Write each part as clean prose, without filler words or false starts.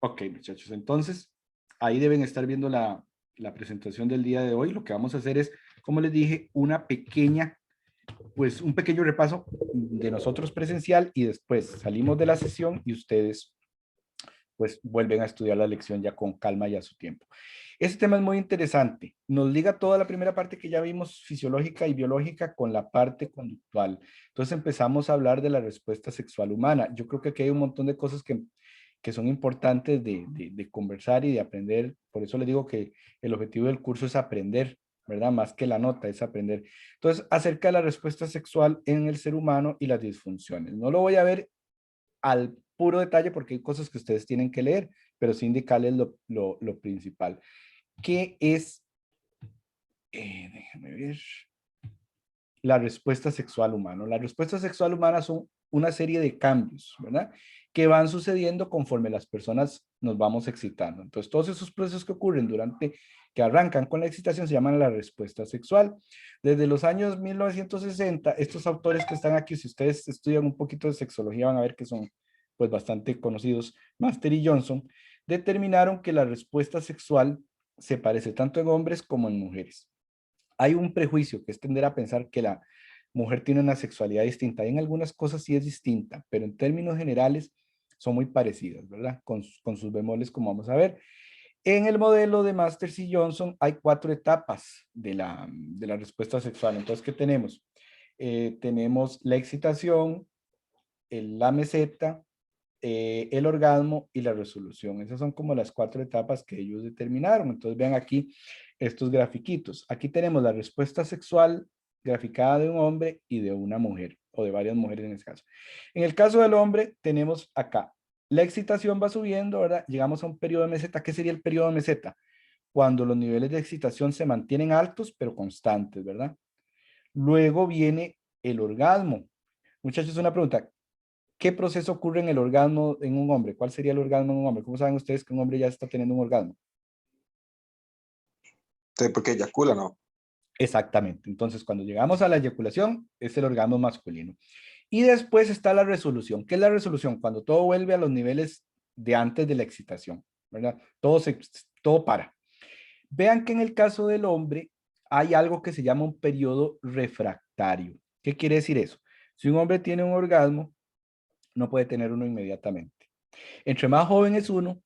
Ok, muchachos, entonces ahí deben estar viendo la presentación del día de hoy. Lo que vamos a hacer es, como les dije, pues un pequeño repaso de nosotros presencial y después salimos de la sesión y ustedes pues vuelven a estudiar la lección ya con calma y a su tiempo. Este tema es muy interesante. Nos liga toda la primera parte que ya vimos, fisiológica y biológica, con la parte conductual. Entonces empezamos a hablar de la respuesta sexual humana. Yo creo que aquí hay un montón de cosas que son importantes de conversar y de aprender. Por eso les digo que el objetivo del curso es aprender, ¿verdad? Más que la nota, es aprender. Entonces, acerca de la respuesta sexual en el ser humano y las disfunciones. No lo voy a ver al puro detalle porque hay cosas que ustedes tienen que leer, pero sí indicarles lo principal. ¿Qué es, déjame ver, la respuesta sexual humana? La respuesta sexual humana son una serie de cambios, ¿verdad? Que van sucediendo conforme las personas nos vamos excitando. Entonces, todos esos procesos que ocurren que arrancan con la excitación se llaman la respuesta sexual. Desde los años 1960, estos autores que están aquí, si ustedes estudian un poquito de sexología, van a ver que son pues bastante conocidos, Master y Johnson, determinaron que la respuesta sexual se parece tanto en hombres como en mujeres. Hay un prejuicio que es tender a pensar que la mujer tiene una sexualidad distinta. Y en algunas cosas sí es distinta, pero en términos generales son muy parecidas, ¿verdad? Con sus bemoles, como vamos a ver. En el modelo de Masters y Johnson hay 4 etapas de la respuesta sexual. Entonces, ¿qué tenemos? Tenemos la excitación, la meseta, el orgasmo y la resolución. Esas son como las 4 etapas que ellos determinaron. Entonces vean aquí estos grafiquitos. Aquí tenemos la respuesta sexual graficada de un hombre y de una mujer, o de varias mujeres en este caso. En el caso del hombre, tenemos acá, la excitación va subiendo, ¿verdad? Llegamos a un periodo de meseta. ¿Qué sería el periodo de meseta? Cuando los niveles de excitación se mantienen altos, pero constantes, ¿verdad? Luego viene el orgasmo. Muchachos, una pregunta. ¿Qué proceso ocurre en el orgasmo en un hombre? ¿Cuál sería el orgasmo en un hombre? ¿Cómo saben ustedes que un hombre ya está teniendo un orgasmo? Entonces, porque eyacula, ¿no? Exactamente. Entonces, cuando llegamos a la eyaculación, es el orgasmo masculino. Y después está la resolución. ¿Qué es la resolución? Cuando todo vuelve a los niveles de antes de la excitación, ¿verdad? Todo para. Vean que en el caso del hombre hay algo que se llama un periodo refractario. ¿Qué quiere decir eso? Si un hombre tiene un orgasmo, no puede tener uno inmediatamente. Entre más joven es uno,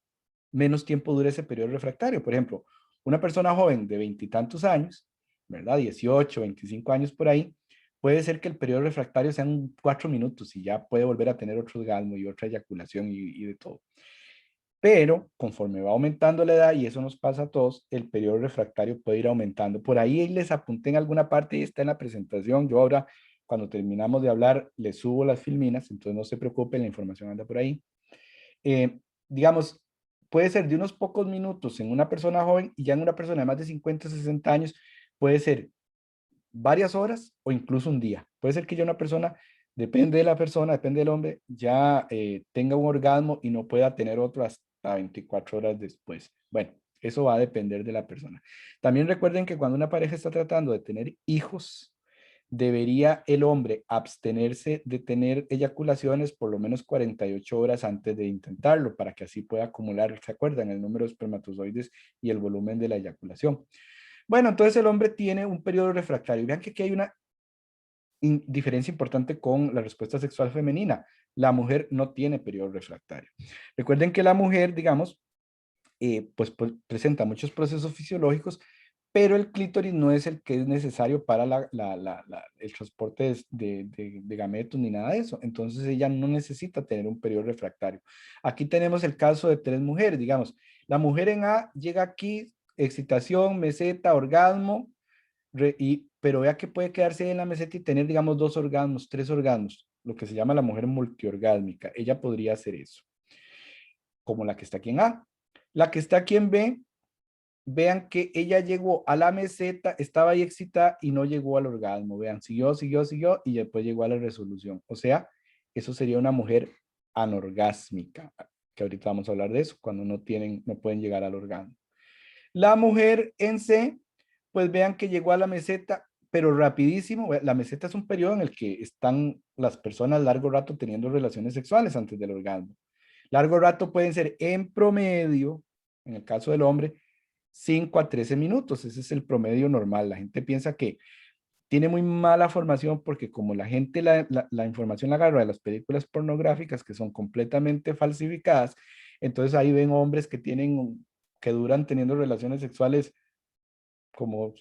menos tiempo dura ese periodo refractario. Por ejemplo, una persona joven de veintitantos años, ¿verdad? 18, 25 años por ahí, puede ser que el periodo refractario sean 4 minutos y ya puede volver a tener otro orgasmo y otra eyaculación y de todo. Pero conforme va aumentando la edad, y eso nos pasa a todos, el periodo refractario puede ir aumentando. Por ahí les apunté en alguna parte y está en la presentación. Yo ahora, cuando terminamos de hablar, les subo las filminas, entonces no se preocupen, la información anda por ahí. Digamos, puede ser de unos pocos minutos en una persona joven y ya en una persona de más de 50, 60 años puede ser varias horas o incluso un día. Puede ser que ya una persona, depende de la persona, depende del hombre, ya tenga un orgasmo y no pueda tener otro hasta 24 horas después. Bueno, eso va a depender de la persona. También recuerden que cuando una pareja está tratando de tener hijos, debería el hombre abstenerse de tener eyaculaciones por lo menos 48 horas antes de intentarlo, para que así pueda acumular, ¿se acuerdan? El número de espermatozoides y el volumen de la eyaculación. Bueno, entonces el hombre tiene un periodo refractario. Vean que aquí hay una diferencia importante con la respuesta sexual femenina. La mujer no tiene periodo refractario. Recuerden que la mujer, digamos, pues presenta muchos procesos fisiológicos, pero el clítoris no es el que es necesario para el transporte de gametos ni nada de eso. Entonces ella no necesita tener un periodo refractario. Aquí tenemos el caso de 3 mujeres, digamos. La mujer en A llega aquí, excitación, meseta, orgasmo, pero vea que puede quedarse en la meseta y tener, digamos, 2 orgasmos, 3 orgasmos, lo que se llama la mujer multiorgásmica. Ella podría hacer eso, como la que está aquí en A. La que está aquí en B, vean que ella llegó a la meseta, estaba ahí excitada y no llegó al orgasmo. Vean, siguió, siguió, siguió y después llegó a la resolución. O sea, eso sería una mujer anorgásmica, que ahorita vamos a hablar de eso, cuando no pueden llegar al orgasmo. La mujer en C, pues vean que llegó a la meseta, pero rapidísimo. La meseta es un periodo en el que están las personas largo rato teniendo relaciones sexuales antes del orgasmo. Largo rato pueden ser en promedio, en el caso del hombre, 5 a 13 minutos. Ese es el promedio normal. La gente piensa que tiene muy mala formación porque como la gente la información la agarra de las películas pornográficas que son completamente falsificadas, entonces ahí ven hombres que duran teniendo relaciones sexuales como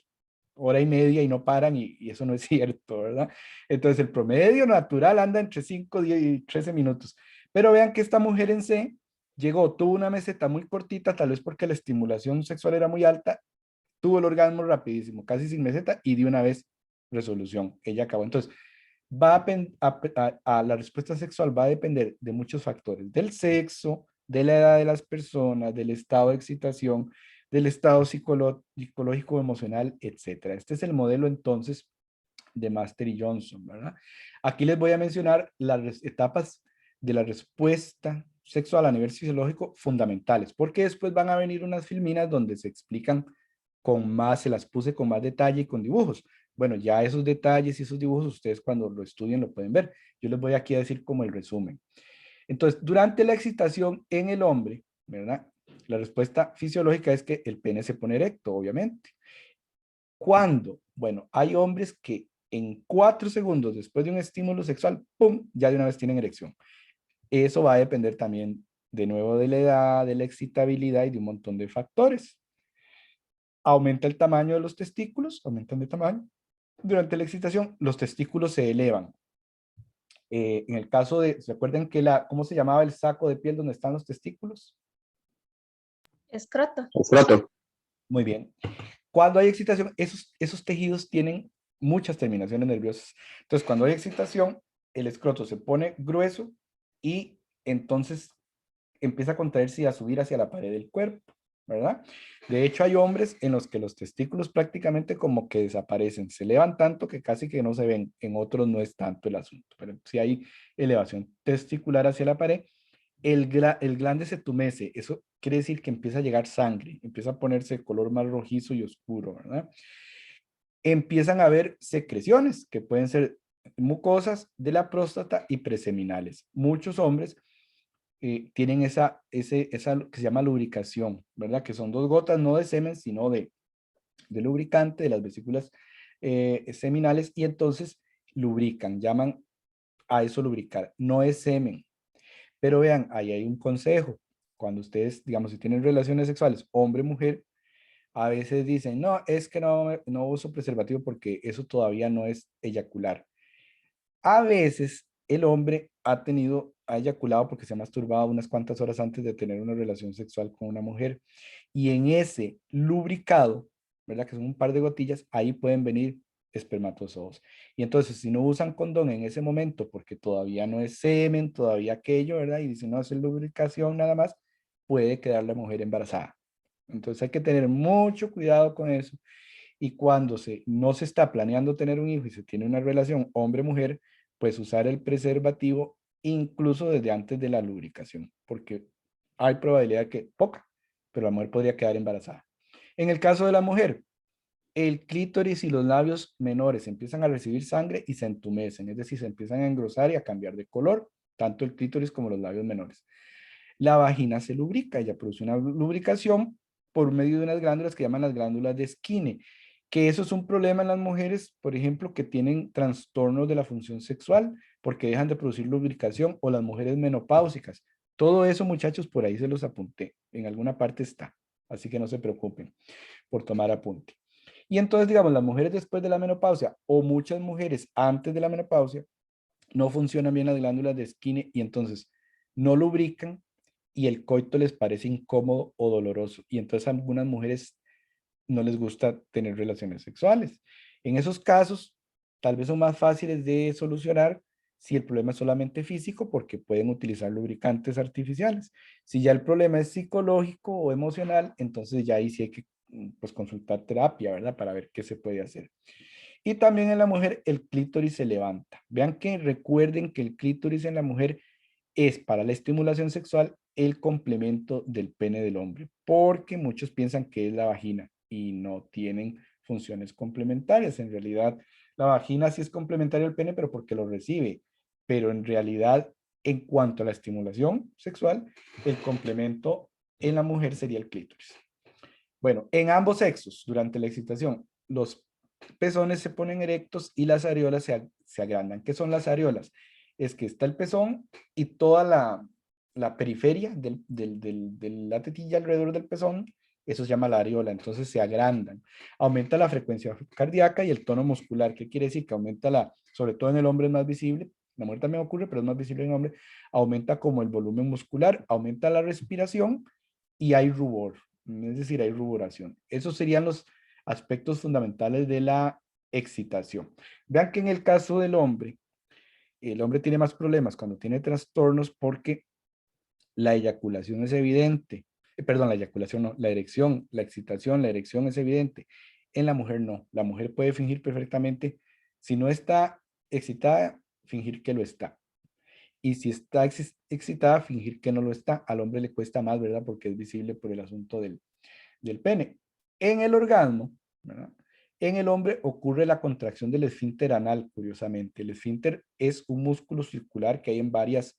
hora y media y no paran y eso no es cierto, ¿verdad? Entonces el promedio natural anda entre 5, 10 y 13 minutos. Pero vean que esta mujer en C tuvo una meseta muy cortita, tal vez porque la estimulación sexual era muy alta, tuvo el orgasmo rapidísimo, casi sin meseta y de una vez resolución. Ella acabó. Entonces, la respuesta sexual va a depender de muchos factores, del sexo, de la edad de las personas, del estado de excitación, del estado psicológico, emocional, etcétera. Este es el modelo entonces de Master y Johnson, ¿verdad? Aquí les voy a mencionar las etapas de la respuesta sexual a nivel fisiológico fundamentales, porque después van a venir unas filminas donde se explican con más, se las puse con más detalle y con dibujos. Bueno, ya esos detalles y esos dibujos ustedes cuando lo estudien lo pueden ver. Yo les voy aquí a decir como el resumen. Entonces, durante la excitación en el hombre, ¿verdad? La respuesta fisiológica es que el pene se pone erecto, obviamente. ¿Cuándo? Bueno, hay hombres que en 4 segundos después de un estímulo sexual, ¡pum!, ya de una vez tienen erección. Eso va a depender también de nuevo de la edad, de la excitabilidad y de un montón de factores. Aumenta el tamaño de los testículos, aumentan de tamaño. Durante la excitación, los testículos se elevan. En el caso de, ¿se acuerdan cómo se llamaba el saco de piel donde están los testículos? Escroto. Escroto. Muy bien. Cuando hay excitación, esos tejidos tienen muchas terminaciones nerviosas. Entonces, cuando hay excitación, el escroto se pone grueso y entonces empieza a contraerse y a subir hacia la pared del cuerpo, ¿verdad? De hecho, hay hombres en los que los testículos prácticamente como que desaparecen, se elevan tanto que casi que no se ven, en otros no es tanto el asunto, pero si hay elevación testicular hacia la pared, el glande se tumece, eso quiere decir que empieza a llegar sangre, empieza a ponerse de color más rojizo y oscuro, ¿verdad? Empiezan a haber secreciones que pueden ser mucosas de la próstata y preseminales. Muchos hombres tienen esa que se llama lubricación, ¿verdad? Que son 2 gotas, no de semen, sino de lubricante de las vesículas seminales y entonces lubrican, llaman a eso lubricar. No es semen, pero vean, ahí hay un consejo. Cuando ustedes, digamos, si tienen relaciones sexuales, hombre-mujer, a veces dicen, no, es que no uso preservativo porque eso todavía no es eyacular. A veces el hombre ha eyaculado porque se ha masturbado unas cuantas horas antes de tener una relación sexual con una mujer. Y en ese lubricado, ¿verdad? Que son un par de gotillas, ahí pueden venir espermatozoides. Y entonces, si no usan condón en ese momento, porque todavía no es semen, todavía aquello, ¿verdad? Y dicen, no, es lubricación nada más, puede quedar la mujer embarazada. Entonces hay que tener mucho cuidado con eso. Y cuando no se está planeando tener un hijo y se tiene una relación hombre-mujer, pues usar el preservativo incluso desde antes de la lubricación, porque hay probabilidad que poca, pero la mujer podría quedar embarazada. En el caso de la mujer, el clítoris y los labios menores empiezan a recibir sangre y se entumecen, es decir, se empiezan a engrosar y a cambiar de color, tanto el clítoris como los labios menores. La vagina se lubrica, ella produce una lubricación por medio de unas glándulas que llaman las glándulas de Skene, que eso es un problema en las mujeres, por ejemplo, que tienen trastornos de la función sexual porque dejan de producir lubricación o las mujeres menopáusicas. Todo eso, muchachos, por ahí se los apunté. En alguna parte está. Así que no se preocupen por tomar apunte. Y entonces, digamos, las mujeres después de la menopausia o muchas mujeres antes de la menopausia no funcionan bien las glándulas de Skene y entonces no lubrican y el coito les parece incómodo o doloroso. Y entonces a algunas mujeres no les gusta tener relaciones sexuales. En esos casos, tal vez son más fáciles de solucionar si el problema es solamente físico, porque pueden utilizar lubricantes artificiales. Si ya el problema es psicológico o emocional, entonces ya ahí sí hay que pues, consultar terapia, ¿verdad? Para ver qué se puede hacer. Y también en la mujer el clítoris se levanta. Vean que recuerden que el clítoris en la mujer es para la estimulación sexual el complemento del pene del hombre, porque muchos piensan que es la vagina y no tienen funciones complementarias. En realidad, la vagina sí es complementaria al pene, pero porque lo recibe, pero en realidad En cuanto a la estimulación sexual, el complemento en la mujer sería el clítoris. Bueno, en ambos sexos, durante la excitación, los pezones se ponen erectos y las areolas se agrandan. ¿Qué son las areolas? Es que está el pezón y toda la periferia de la tetilla alrededor del pezón, eso se llama la areola, entonces se agrandan. Aumenta la frecuencia cardíaca y el tono muscular. ¿Qué quiere decir? Que aumenta sobre todo en el hombre es más visible, la mujer también ocurre, pero es más visible en el hombre, aumenta como el volumen muscular, aumenta la respiración y hay rubor, es decir, hay ruboración. Esos serían los aspectos fundamentales de la excitación. Vean que en el caso del hombre, el hombre tiene más problemas cuando tiene trastornos porque la eyaculación es evidente. Perdón, la eyaculación no, la erección, la excitación, la erección es evidente. En la mujer no. La mujer puede fingir perfectamente, si no está excitada, fingir que lo está. Y si está excitada, fingir que no lo está. Al hombre le cuesta más, ¿verdad? Porque es visible por el asunto del pene. En el orgasmo, ¿verdad? En el hombre ocurre la contracción del esfínter anal, curiosamente. El esfínter es un músculo circular que hay en varios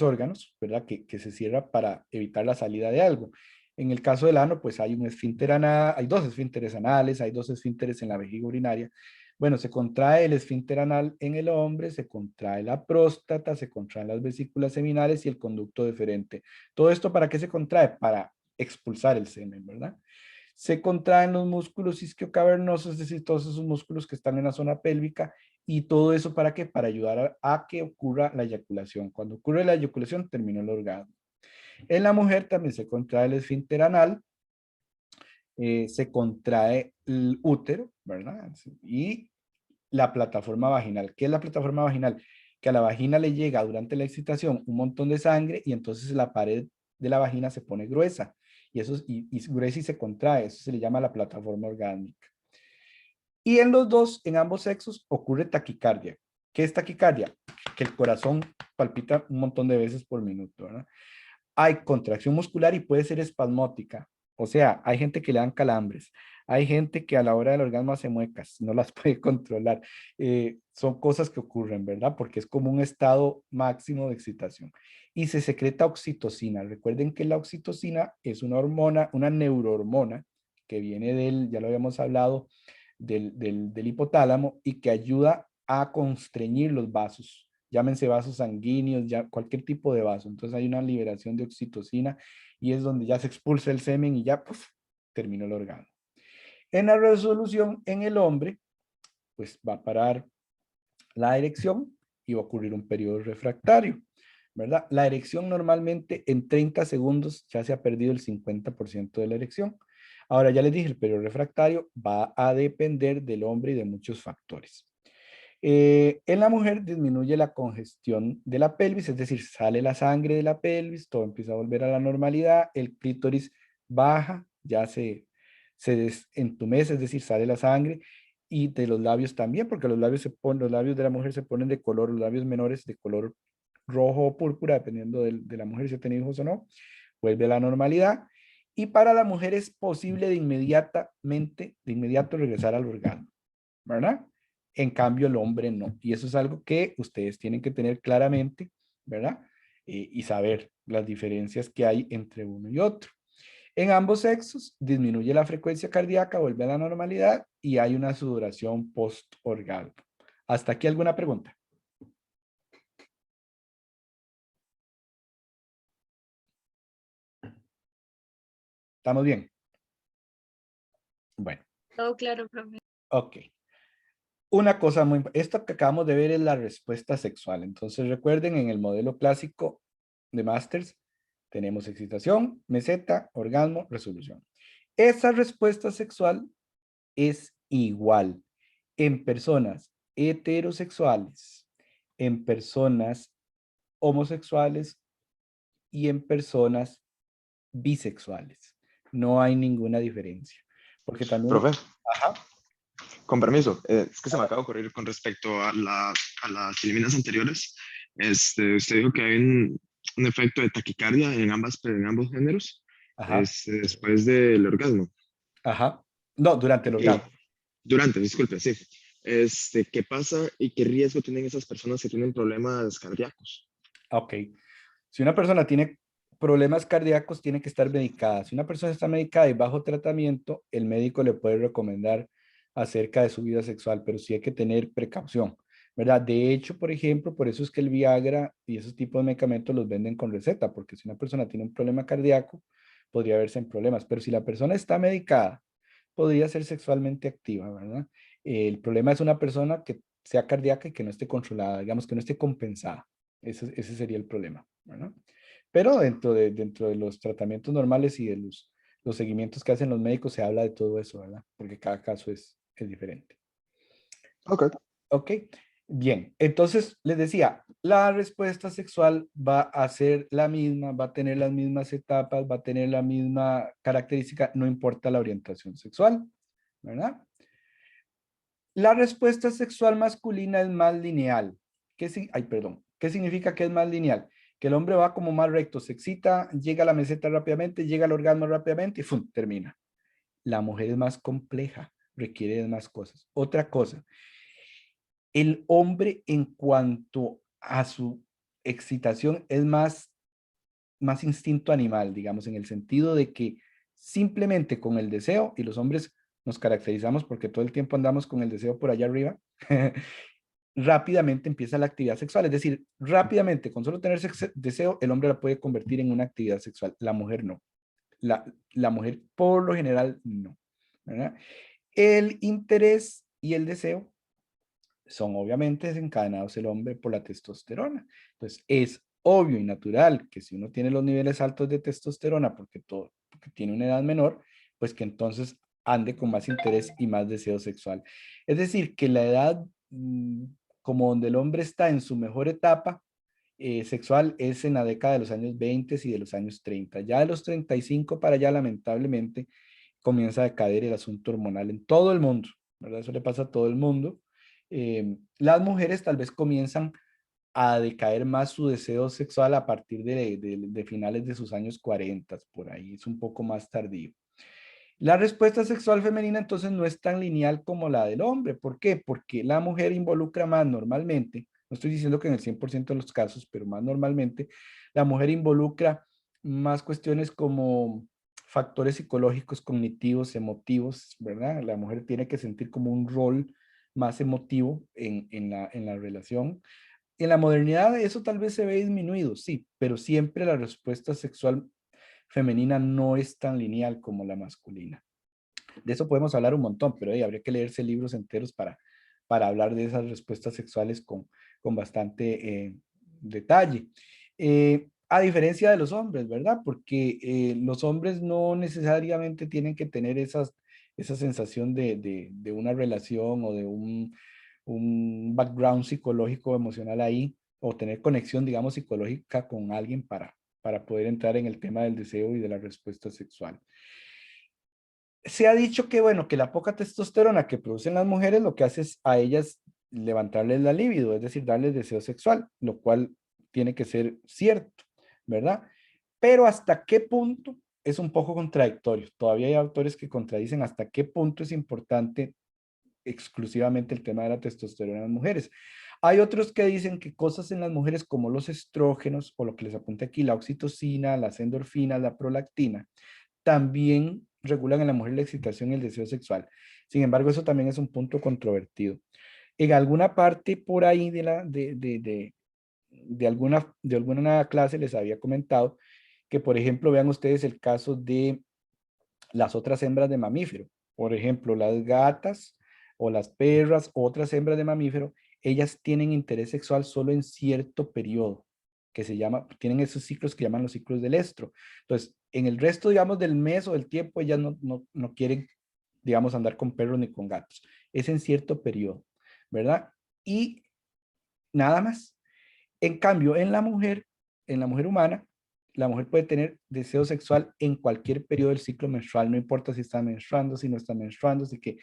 órganos, ¿verdad? Que se cierra para evitar la salida de algo. En el caso del ano, pues hay un esfínter anal, hay dos esfínteres anales, hay dos esfínteres en la vejiga urinaria. Bueno, se contrae el esfínter anal en el hombre, se contrae la próstata, se contraen las vesículas seminales y el conducto deferente. ¿Todo esto para qué se contrae? Para expulsar el semen, ¿verdad? Se contraen los músculos isquiocavernosos, es decir, todos esos músculos que están en la zona pélvica, y todo eso ¿para qué? Para ayudar a que ocurra la eyaculación. Cuando ocurre la eyaculación, termina el orgasmo. En la mujer también se contrae el esfínter anal, se contrae el útero, ¿verdad? Y la plataforma vaginal. ¿Qué es la plataforma vaginal? Que a la vagina le llega durante la excitación un montón de sangre y entonces la pared de la vagina se pone gruesa. Y eso y gruesa y se contrae. Eso se le llama la plataforma orgánica. Y en ambos sexos, ocurre taquicardia. ¿Qué es taquicardia? Que el corazón palpita un montón de veces por minuto, ¿verdad? Hay contracción muscular y puede ser espasmótica. O sea, hay gente que le dan calambres. Hay gente que a la hora del orgasmo hace muecas, no las puede controlar. Son cosas que ocurren, ¿verdad? Porque es como un estado máximo de excitación. Y se secreta oxitocina. Recuerden que la oxitocina es una hormona, una neurohormona que viene ya lo habíamos hablado, del hipotálamo y que ayuda a constreñir los vasos, llámense vasos sanguíneos, ya cualquier tipo de vaso. Entonces hay una liberación de oxitocina y es donde ya se expulsa el semen y ya terminó el orgasmo. En la resolución en el hombre, pues va a parar la erección y va a ocurrir un periodo refractario, ¿verdad? La erección normalmente en 30 segundos ya se ha perdido el 50% de la erección. Ahora ya les dije, el periodo refractario va a depender del hombre y de muchos factores. En la mujer disminuye la congestión de la pelvis, es decir, sale la sangre de la pelvis, todo empieza a volver a la normalidad, el clítoris baja, ya se desentumece, es decir, sale la sangre, y de los labios también, porque los labios de la mujer se ponen de color, los labios menores de color rojo o púrpura, dependiendo de la mujer si ha tenido hijos o no, vuelve a la normalidad, y para la mujer es posible de inmediato regresar al orgasmo, ¿verdad? En cambio, el hombre no. Y eso es algo que ustedes tienen que tener claramente, ¿verdad? Y saber las diferencias que hay entre uno y otro. En ambos sexos disminuye la frecuencia cardíaca, vuelve a la normalidad y hay una sudoración post-orgasmo. ¿Hasta aquí alguna pregunta? ¿Estamos bien? Bueno, Todo claro, profe. ok. Una cosa esto que acabamos de ver es la respuesta sexual. Entonces recuerden, en el modelo clásico de Masters tenemos excitación, meseta, orgasmo, resolución. Esa respuesta sexual es igual en personas heterosexuales, en personas homosexuales y en personas bisexuales. No hay ninguna diferencia. Porque también, Profe, ajá, con permiso, es que se me acaba de ocurrir con respecto a las filminas anteriores. Usted dijo que hay un efecto de taquicardia en ambos géneros ajá, después del orgasmo. ajá. No, durante el Ok, orgasmo. durante, disculpe, sí. ¿Qué pasa y qué riesgo tienen esas personas que tienen problemas cardíacos? Ok. Si una persona tiene problemas cardíacos, tiene que estar medicada. Si una persona está medicada y bajo tratamiento, el médico le puede recomendar acerca de su vida sexual, pero sí hay que tener precaución, ¿verdad? De hecho, por ejemplo, por eso es que el Viagra y esos tipos de medicamentos los venden con receta, porque si una persona tiene un problema cardíaco, podría verse en problemas, pero si la persona está medicada, podría ser sexualmente activa, ¿verdad? El problema es una persona que sea cardíaca y que no esté controlada, digamos que no esté compensada. Ese sería el problema, ¿verdad? Pero dentro de los tratamientos normales y de los seguimientos que hacen los médicos se habla de todo eso, ¿verdad? Porque cada caso es diferente. Ok. Ok, bien. Entonces, les decía, la respuesta sexual va a ser la misma, va a tener las mismas etapas, va a tener la misma característica, no importa la orientación sexual, ¿verdad? La respuesta sexual masculina es más lineal. Ay, perdón. ¿Qué significa que es más lineal? Que el hombre va como más recto, se excita, llega a la meseta rápidamente, llega al orgasmo rápidamente y ¡fum! Termina. La mujer es más compleja, requiere de más cosas. Otra cosa, el hombre en cuanto a su excitación es más instinto animal, digamos, en el sentido de que simplemente con el deseo, y los hombres nos caracterizamos porque todo el tiempo andamos con el deseo por allá arriba, rápidamente empieza la actividad sexual. Es decir, rápidamente, con solo tener deseo, el hombre la puede convertir en una actividad sexual. La mujer no. La mujer por lo general no. ¿Verdad? El interés y el deseo son obviamente desencadenados el hombre por la testosterona. Entonces, es obvio y natural que si uno tiene los niveles altos de testosterona porque tiene una edad menor, pues que entonces ande con más interés y más deseo sexual. Es decir, que la edad como donde el hombre está en su mejor etapa sexual es en la década de los años 20 y de los años 30. Ya de los 35 para allá, lamentablemente, comienza a decaer el asunto hormonal en todo el mundo, ¿verdad? Eso le pasa a todo el mundo. Las mujeres tal vez comienzan a decaer más su deseo sexual a partir de finales de sus años 40, por ahí, es un poco más tardío. La respuesta sexual femenina entonces no es tan lineal como la del hombre. ¿Por qué? Porque la mujer involucra más normalmente, no estoy diciendo que en el 100% de los casos, pero más normalmente, la mujer involucra más cuestiones como factores psicológicos, cognitivos, emotivos, ¿verdad? La mujer tiene que sentir como un rol más emotivo en la relación. En la modernidad eso tal vez se ve disminuido, sí, pero siempre la respuesta sexual femenina no es tan lineal como la masculina. De eso podemos hablar un montón, pero habría que leerse libros enteros para hablar de esas respuestas sexuales con bastante detalle. A diferencia de los hombres, ¿verdad? Porque los hombres no necesariamente tienen que tener esa sensación de una relación o de un background psicológico emocional ahí, o tener conexión, digamos, psicológica con alguien para poder entrar en el tema del deseo y de la respuesta sexual. Se ha dicho que, bueno, que la poca testosterona que producen las mujeres lo que hace es a ellas levantarles la libido, es decir, darles deseo sexual, lo cual tiene que ser cierto, ¿verdad? Pero hasta qué punto es un poco contradictorio. Todavía hay autores que contradicen hasta qué punto es importante exclusivamente el tema de la testosterona en las mujeres. Hay otros que dicen que cosas en las mujeres como los estrógenos o lo que les apunta aquí, la oxitocina, las endorfinas, la prolactina, también regulan en la mujer la excitación y el deseo sexual. Sin embargo, eso también es un punto controvertido. En alguna parte por ahí de alguna clase les había comentado que, por ejemplo, vean ustedes el caso de las otras hembras de mamífero. Por ejemplo, las gatas o las perras, otras hembras de mamífero, ellas tienen interés sexual solo en cierto periodo, que se llama, tienen esos ciclos que llaman los ciclos del estro. Entonces, en el resto, digamos, del mes o del tiempo, ellas no quieren, digamos, andar con perros ni con gatos. Es en cierto periodo, ¿verdad? Y nada más. En cambio, en la mujer humana, la mujer puede tener deseo sexual en cualquier periodo del ciclo menstrual, no importa si está menstruando, si no está menstruando, así que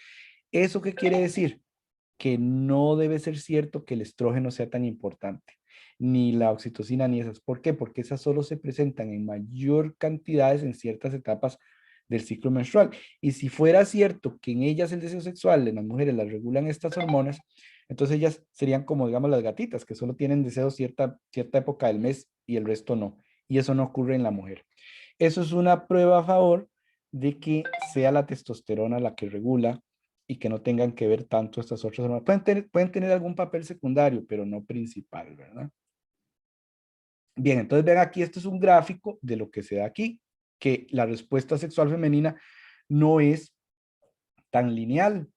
¿eso qué quiere decir? Que no debe ser cierto que el estrógeno sea tan importante, ni la oxitocina, ni esas. ¿Por qué? Porque esas solo se presentan en mayor cantidades en ciertas etapas del ciclo menstrual. Y si fuera cierto que en ellas el deseo sexual, en las mujeres las regulan estas hormonas, Entonces ellas serían como, digamos, las gatitas, que solo tienen deseos cierta época del mes y el resto no. Y eso no ocurre en la mujer. Eso es una prueba a favor de que sea la testosterona la que regula y que no tengan que ver tanto estas otras hormonas. Pueden tener algún papel secundario, pero no principal, ¿verdad? Bien, entonces ven aquí, esto es un gráfico de lo que se da aquí, que la respuesta sexual femenina no es tan lineal,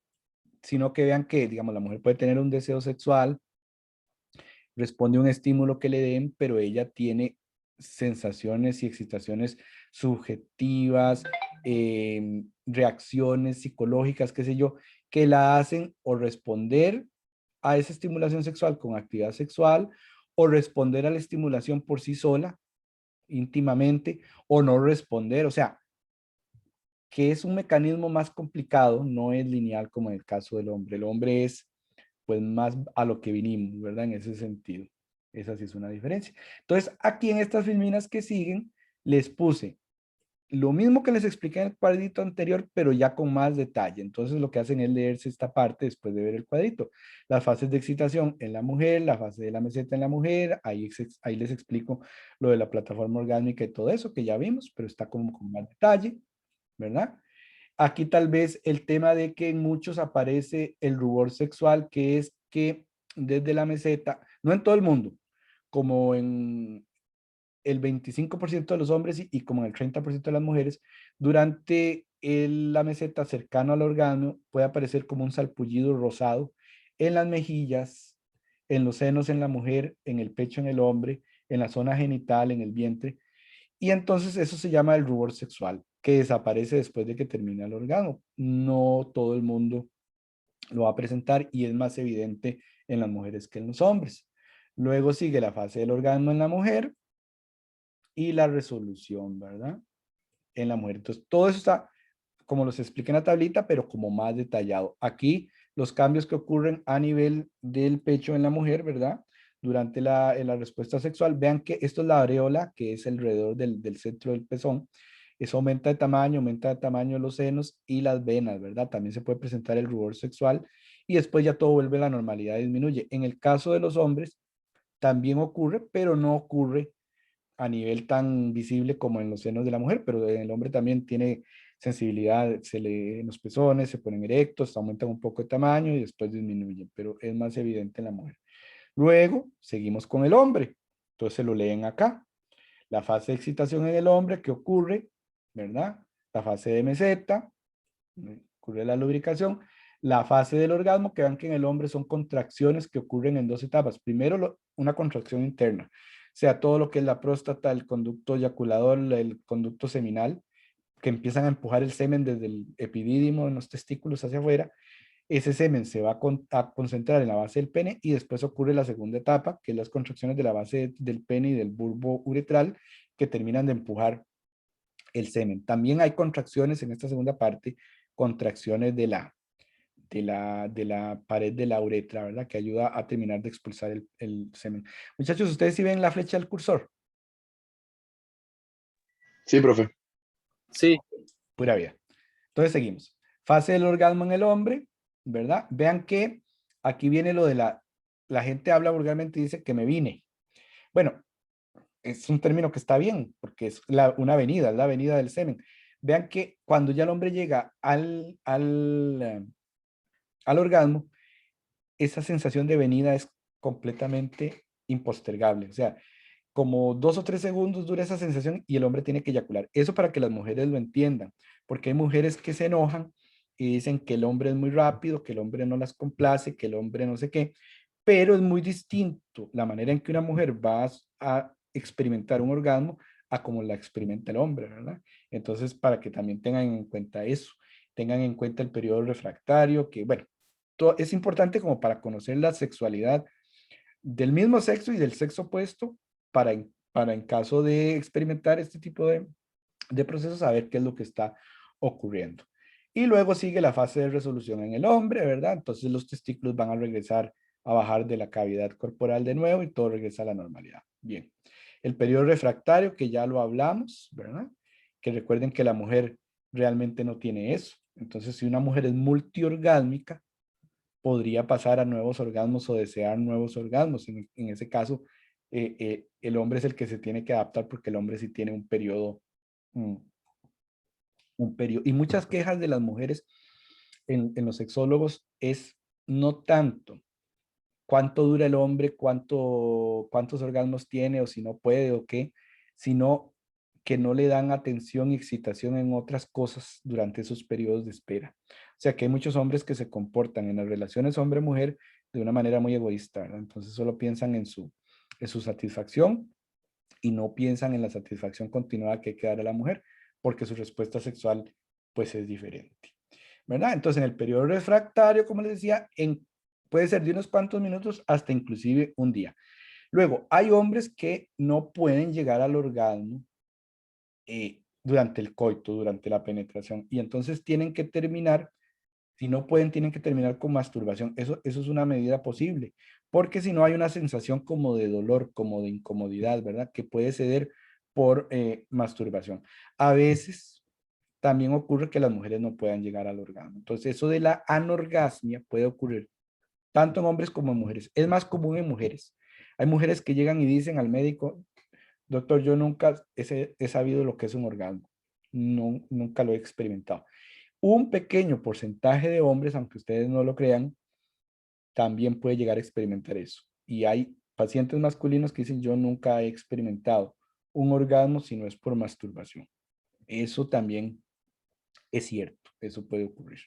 sino que vean que, digamos, la mujer puede tener un deseo sexual, responde a un estímulo que le den, pero ella tiene sensaciones y excitaciones subjetivas, reacciones psicológicas, qué sé yo, que la hacen o responder a esa estimulación sexual con actividad sexual o responder a la estimulación por sí sola, íntimamente, o no responder. O sea, que es un mecanismo más complicado, no es lineal como en el caso del hombre. El hombre es pues más a lo que vinimos, ¿verdad? En ese sentido. Esa sí es una diferencia. Entonces, aquí en estas filminas que siguen, les puse lo mismo que les expliqué en el cuadrito anterior, pero ya con más detalle. Entonces, lo que hacen es leerse esta parte después de ver el cuadrito. Las fases de excitación en la mujer, la fase de la meseta en la mujer, ahí les explico lo de la plataforma orgánica y todo eso que ya vimos, pero está como con más detalle, ¿verdad? Aquí tal vez el tema de que en muchos aparece el rubor sexual, que es que desde la meseta, no en todo el mundo, como en el 25% de los hombres y como en el 30% de las mujeres, durante la meseta cercano al orgasmo puede aparecer como un salpullido rosado en las mejillas, en los senos en la mujer, en el pecho en el hombre, en la zona genital, en el vientre, y entonces eso se llama el rubor sexual, que desaparece después de que termina el orgasmo. No todo el mundo lo va a presentar y es más evidente en las mujeres que en los hombres. Luego sigue la fase del orgasmo en la mujer y la resolución, ¿verdad? En la mujer. Entonces, todo eso está, como los expliqué en la tablita, pero como más detallado. Aquí, los cambios que ocurren a nivel del pecho en la mujer, ¿verdad? Durante en la respuesta sexual, vean que esto es la areola, que es alrededor del centro del pezón. Eso aumenta de tamaño los senos y las venas, ¿verdad? También se puede presentar el rubor sexual y después ya todo vuelve a la normalidad y disminuye. En el caso de los hombres, también ocurre, pero no ocurre a nivel tan visible como en los senos de la mujer, pero el hombre también tiene sensibilidad, en los pezones, se ponen erectos, aumentan un poco de tamaño y después disminuyen, pero es más evidente en la mujer. Luego, seguimos con el hombre. Entonces lo leen acá. La fase de excitación en el hombre, ¿qué ocurre? ¿Verdad? La fase de meseta, ocurre la lubricación. La fase del orgasmo, que vean que en el hombre son contracciones que ocurren en dos etapas. Primero, una contracción interna, o sea, todo lo que es la próstata, el conducto eyaculador, el conducto seminal, que empiezan a empujar el semen desde el epidídimo en los testículos hacia afuera. Ese semen se va a concentrar en la base del pene y después ocurre la segunda etapa, que es las contracciones de la base del pene y del bulbo uretral, que terminan de empujar el semen. También hay contracciones en esta segunda parte, contracciones de la pared de la uretra, ¿verdad? Que ayuda a terminar de expulsar el semen. Muchachos, ¿ustedes sí ven la flecha del cursor? Sí, profe. Sí, Pura vida. Entonces seguimos. Fase del orgasmo en el hombre, ¿verdad? Vean que aquí viene lo de la gente habla vulgarmente y dice que me vine. Bueno, es un término que está bien, porque es una avenida, es la avenida del semen. Vean que cuando ya el hombre llega al orgasmo, esa sensación de venida es completamente impostergable. O sea, como 2 o 3 segundos dura esa sensación y el hombre tiene que eyacular. Eso para que las mujeres lo entiendan, porque hay mujeres que se enojan y dicen que el hombre es muy rápido, que el hombre no las complace, que el hombre no sé qué, pero es muy distinto la manera en que una mujer va a experimentar un orgasmo a como la experimenta el hombre, ¿verdad? Entonces, para que también tengan en cuenta eso, tengan en cuenta el periodo refractario, que bueno, es importante como para conocer la sexualidad del mismo sexo y del sexo opuesto para en caso de experimentar este tipo de procesos, saber qué es lo que está ocurriendo. Y luego sigue la fase de resolución en el hombre, ¿verdad? Entonces los testículos van a regresar a bajar de la cavidad corporal de nuevo y todo regresa a la normalidad. Bien. El periodo refractario, que ya lo hablamos, ¿verdad? Que recuerden que la mujer realmente no tiene eso. Entonces, si una mujer es multiorgásmica, podría pasar a nuevos orgasmos o desear nuevos orgasmos. En ese caso, el hombre es el que se tiene que adaptar porque el hombre sí tiene mm, un periodo. Y muchas quejas de las mujeres en los sexólogos es no tanto cuánto dura el hombre, cuántos orgasmos tiene o si no puede o qué, sino que no le dan atención y excitación en otras cosas durante esos periodos de espera. O sea que hay muchos hombres que se comportan en las relaciones hombre-mujer de una manera muy egoísta, ¿verdad? Entonces solo piensan en su satisfacción y no piensan en la satisfacción continuada que hay que dar a la mujer, porque su respuesta sexual pues es diferente, ¿verdad? Entonces en el periodo refractario, como les decía, puede ser de unos cuantos minutos hasta inclusive un día. Luego, hay hombres que no pueden llegar al orgasmo durante el coito, durante la penetración, y entonces tienen que terminar, si no pueden, tienen que terminar con masturbación. Eso es una medida posible, porque si no hay una sensación como de dolor, como de incomodidad, ¿verdad? Que puede ceder por masturbación. A veces también ocurre que las mujeres no puedan llegar al orgasmo. Entonces, eso de la anorgasmia puede ocurrir tanto en hombres como en mujeres. Es más común en mujeres. Hay mujeres que llegan y dicen al médico, doctor, yo nunca he sabido lo que es un orgasmo. No, nunca lo he experimentado. Un pequeño porcentaje de hombres, aunque ustedes no lo crean, también puede llegar a experimentar eso. Y hay pacientes masculinos que dicen, yo nunca he experimentado un orgasmo si no es por masturbación. Eso también es cierto, eso puede ocurrir.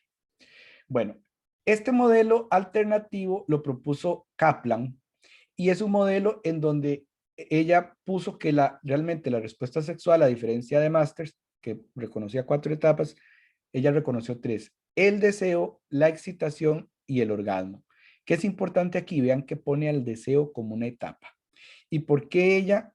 Bueno, este modelo alternativo lo propuso Kaplan y es un modelo en donde ella puso que realmente la respuesta sexual, a diferencia de Masters, que reconocía 4 etapas, ella reconoció 3: el deseo, la excitación y el orgasmo. Que es importante aquí, vean que pone al deseo como una etapa. ¿Y por qué ella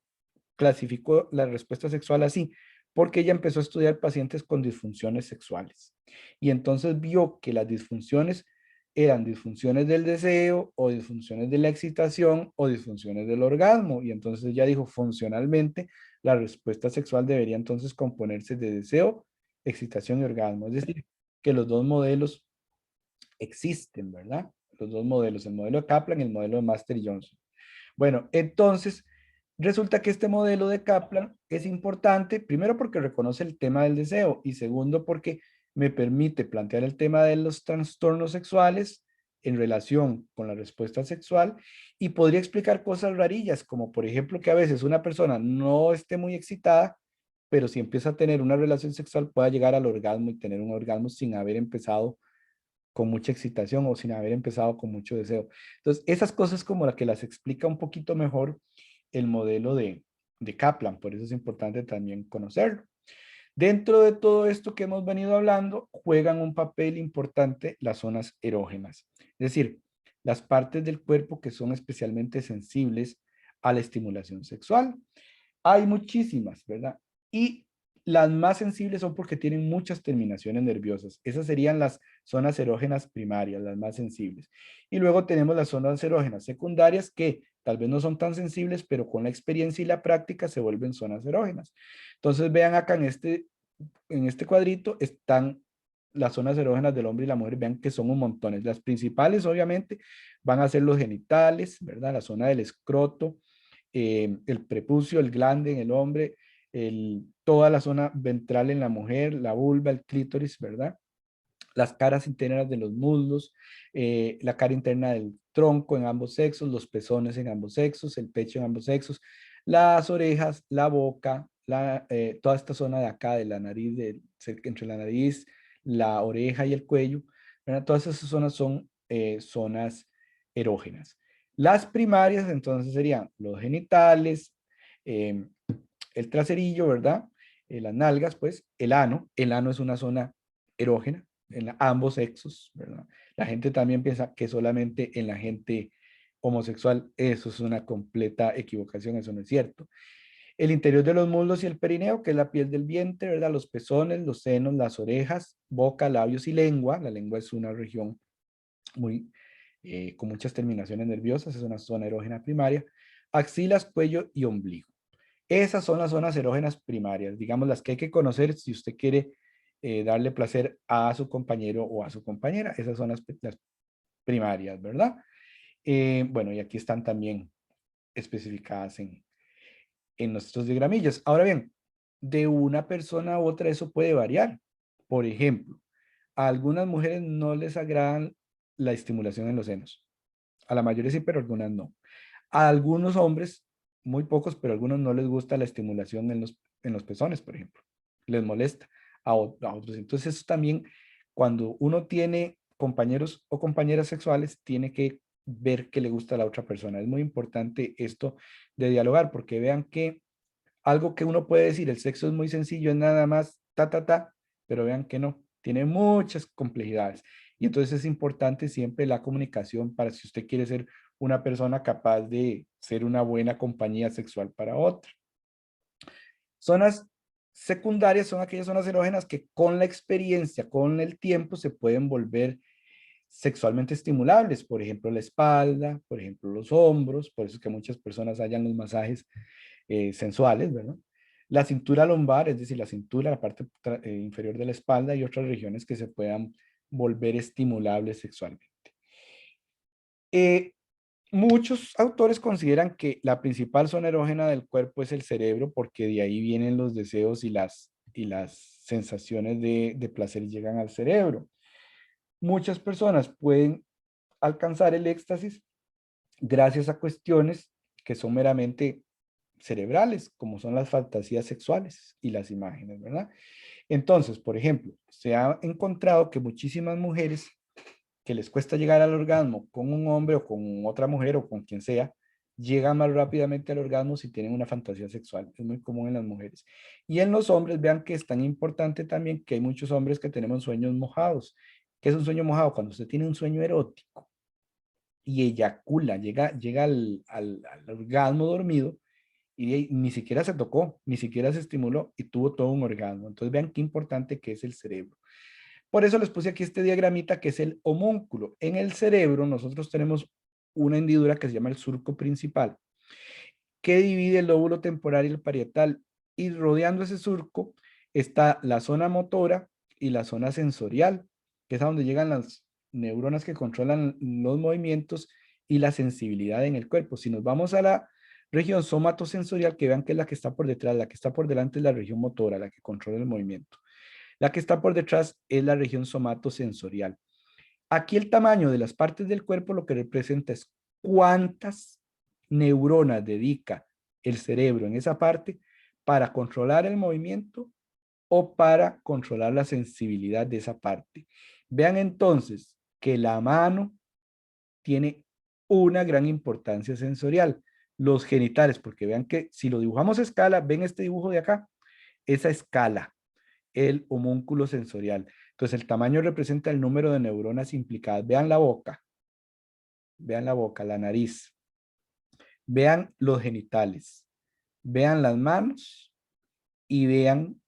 clasificó la respuesta sexual así? Porque ella empezó a estudiar pacientes con disfunciones sexuales. Y entonces vio que las disfunciones eran disfunciones del deseo o disfunciones de la excitación o disfunciones del orgasmo. Y entonces ella dijo, funcionalmente, la respuesta sexual debería entonces componerse de deseo, excitación y orgasmo. Es decir, que los dos modelos existen, ¿verdad? Los dos modelos, el modelo de Kaplan y el modelo de Master y Johnson. Bueno, entonces, resulta que este modelo de Kaplan es importante, primero porque reconoce el tema del deseo y segundo porque me permite plantear el tema de los trastornos sexuales en relación con la respuesta sexual y podría explicar cosas rarillas, como por ejemplo que a veces una persona no esté muy excitada, pero si empieza a tener una relación sexual pueda llegar al orgasmo y tener un orgasmo sin haber empezado con mucha excitación o sin haber empezado con mucho deseo. Entonces, esas cosas como la que las explica un poquito mejor el modelo de Kaplan, por eso es importante también conocerlo. Dentro de todo esto que hemos venido hablando, juegan un papel importante las zonas erógenas, es decir, las partes del cuerpo que son especialmente sensibles a la estimulación sexual. Hay muchísimas, ¿verdad? Y las más sensibles son porque tienen muchas terminaciones nerviosas. Esas serían las zonas erógenas primarias, las más sensibles. Y luego tenemos las zonas erógenas secundarias que tal vez no son tan sensibles, pero con la experiencia y la práctica se vuelven zonas erógenas. Entonces vean acá en este cuadrito están las zonas erógenas del hombre y la mujer, vean que son un montón. Las principales obviamente van a ser los genitales, ¿verdad? La zona del escroto, el prepucio, el glande en el hombre, toda la zona ventral en la mujer, la vulva, el clítoris, ¿verdad? Las caras internas de los muslos, la cara interna del tronco en ambos sexos, los pezones en ambos sexos, el pecho en ambos sexos, las orejas, la boca, toda esta zona de acá de la nariz, entre la nariz, la oreja y el cuello, ¿verdad? Todas esas zonas son zonas erógenas. Las primarias entonces serían los genitales, eh, el traserillo, ¿verdad? Las nalgas, pues, el ano es una zona erógena en ambos sexos, ¿verdad? La gente también piensa que solamente en la gente homosexual, eso es una completa equivocación, eso no es cierto. El interior de los muslos y el perineo, que es la piel del vientre, ¿verdad? Los pezones, los senos, las orejas, boca, labios y lengua. La lengua es una región muy, con muchas terminaciones nerviosas, es una zona erógena primaria. Axilas, cuello y ombligo. Esas son las zonas erógenas primarias, digamos las que hay que conocer si usted quiere darle placer a su compañero o a su compañera. Esas son las primarias, ¿verdad? Bueno, y aquí están también especificadas en nuestros diagramillas. Ahora bien, de una persona a otra eso puede variar. Por ejemplo, a algunas mujeres no les agradan la estimulación en los senos. A la mayoría sí, pero algunas no. A algunos hombres, muy pocos, pero a algunos no les gusta la estimulación en los pezones, por ejemplo. Les molesta a otros. Entonces eso también, cuando uno tiene compañeros o compañeras sexuales, tiene que ver qué le gusta a la otra persona. Es muy importante esto de dialogar, porque vean que algo que uno puede decir, el sexo es muy sencillo, es nada más ta, ta, ta, pero vean que no, tiene muchas complejidades. Y entonces es importante siempre la comunicación para si usted quiere ser una persona capaz de ser una buena compañía sexual para otra. Zonas secundarias son aquellas zonas erógenas que con la experiencia, con el tiempo, se pueden volver sexualmente estimulables, por ejemplo la espalda, por ejemplo los hombros, por eso es que muchas personas hallan los masajes sensuales, ¿verdad? La cintura lumbar, es decir, la cintura, la parte inferior de la espalda y otras regiones que se puedan volver estimulables sexualmente. Eh, Muchos autores consideran que la principal zona erógena del cuerpo es el cerebro porque de ahí vienen los deseos y las sensaciones de placer llegan al cerebro. Muchas personas pueden alcanzar el éxtasis gracias a cuestiones que son meramente cerebrales, como son las fantasías sexuales y las imágenes, ¿verdad? Entonces, por ejemplo, se ha encontrado que muchísimas mujeres que les cuesta llegar al orgasmo con un hombre o con otra mujer o con quien sea, llegan más rápidamente al orgasmo si tienen una fantasía sexual. Es muy común en las mujeres. Y en los hombres, vean que es tan importante también que hay muchos hombres que tenemos sueños mojados. ¿Qué es un sueño mojado? Cuando usted tiene un sueño erótico y eyacula, llega al orgasmo dormido, y ni siquiera se tocó, ni siquiera se estimuló y tuvo todo un orgasmo. Entonces vean qué importante que es el cerebro. Por eso les puse aquí este diagramita que es el homúnculo. En el cerebro nosotros tenemos una hendidura que se llama el surco principal, que divide el lóbulo temporal y el parietal. Y rodeando ese surco está la zona motora y la zona sensorial, que es a donde llegan las neuronas que controlan los movimientos y la sensibilidad en el cuerpo. Si nos vamos a la región somatosensorial, que vean que es la que está por detrás, la que está por delante es la región motora, la que controla el movimiento. La que está por detrás es la región somatosensorial. Aquí el tamaño de las partes del cuerpo lo que representa es cuántas neuronas dedica el cerebro en esa parte para controlar el movimiento o para controlar la sensibilidad de esa parte. Vean entonces que la mano tiene una gran importancia sensorial. Los genitales, porque vean que si lo dibujamos a escala, ven este dibujo de acá, esa escala, el homúnculo sensorial. Entonces el tamaño representa el número de neuronas implicadas. Vean la boca, la nariz, vean los genitales, vean las manos y vean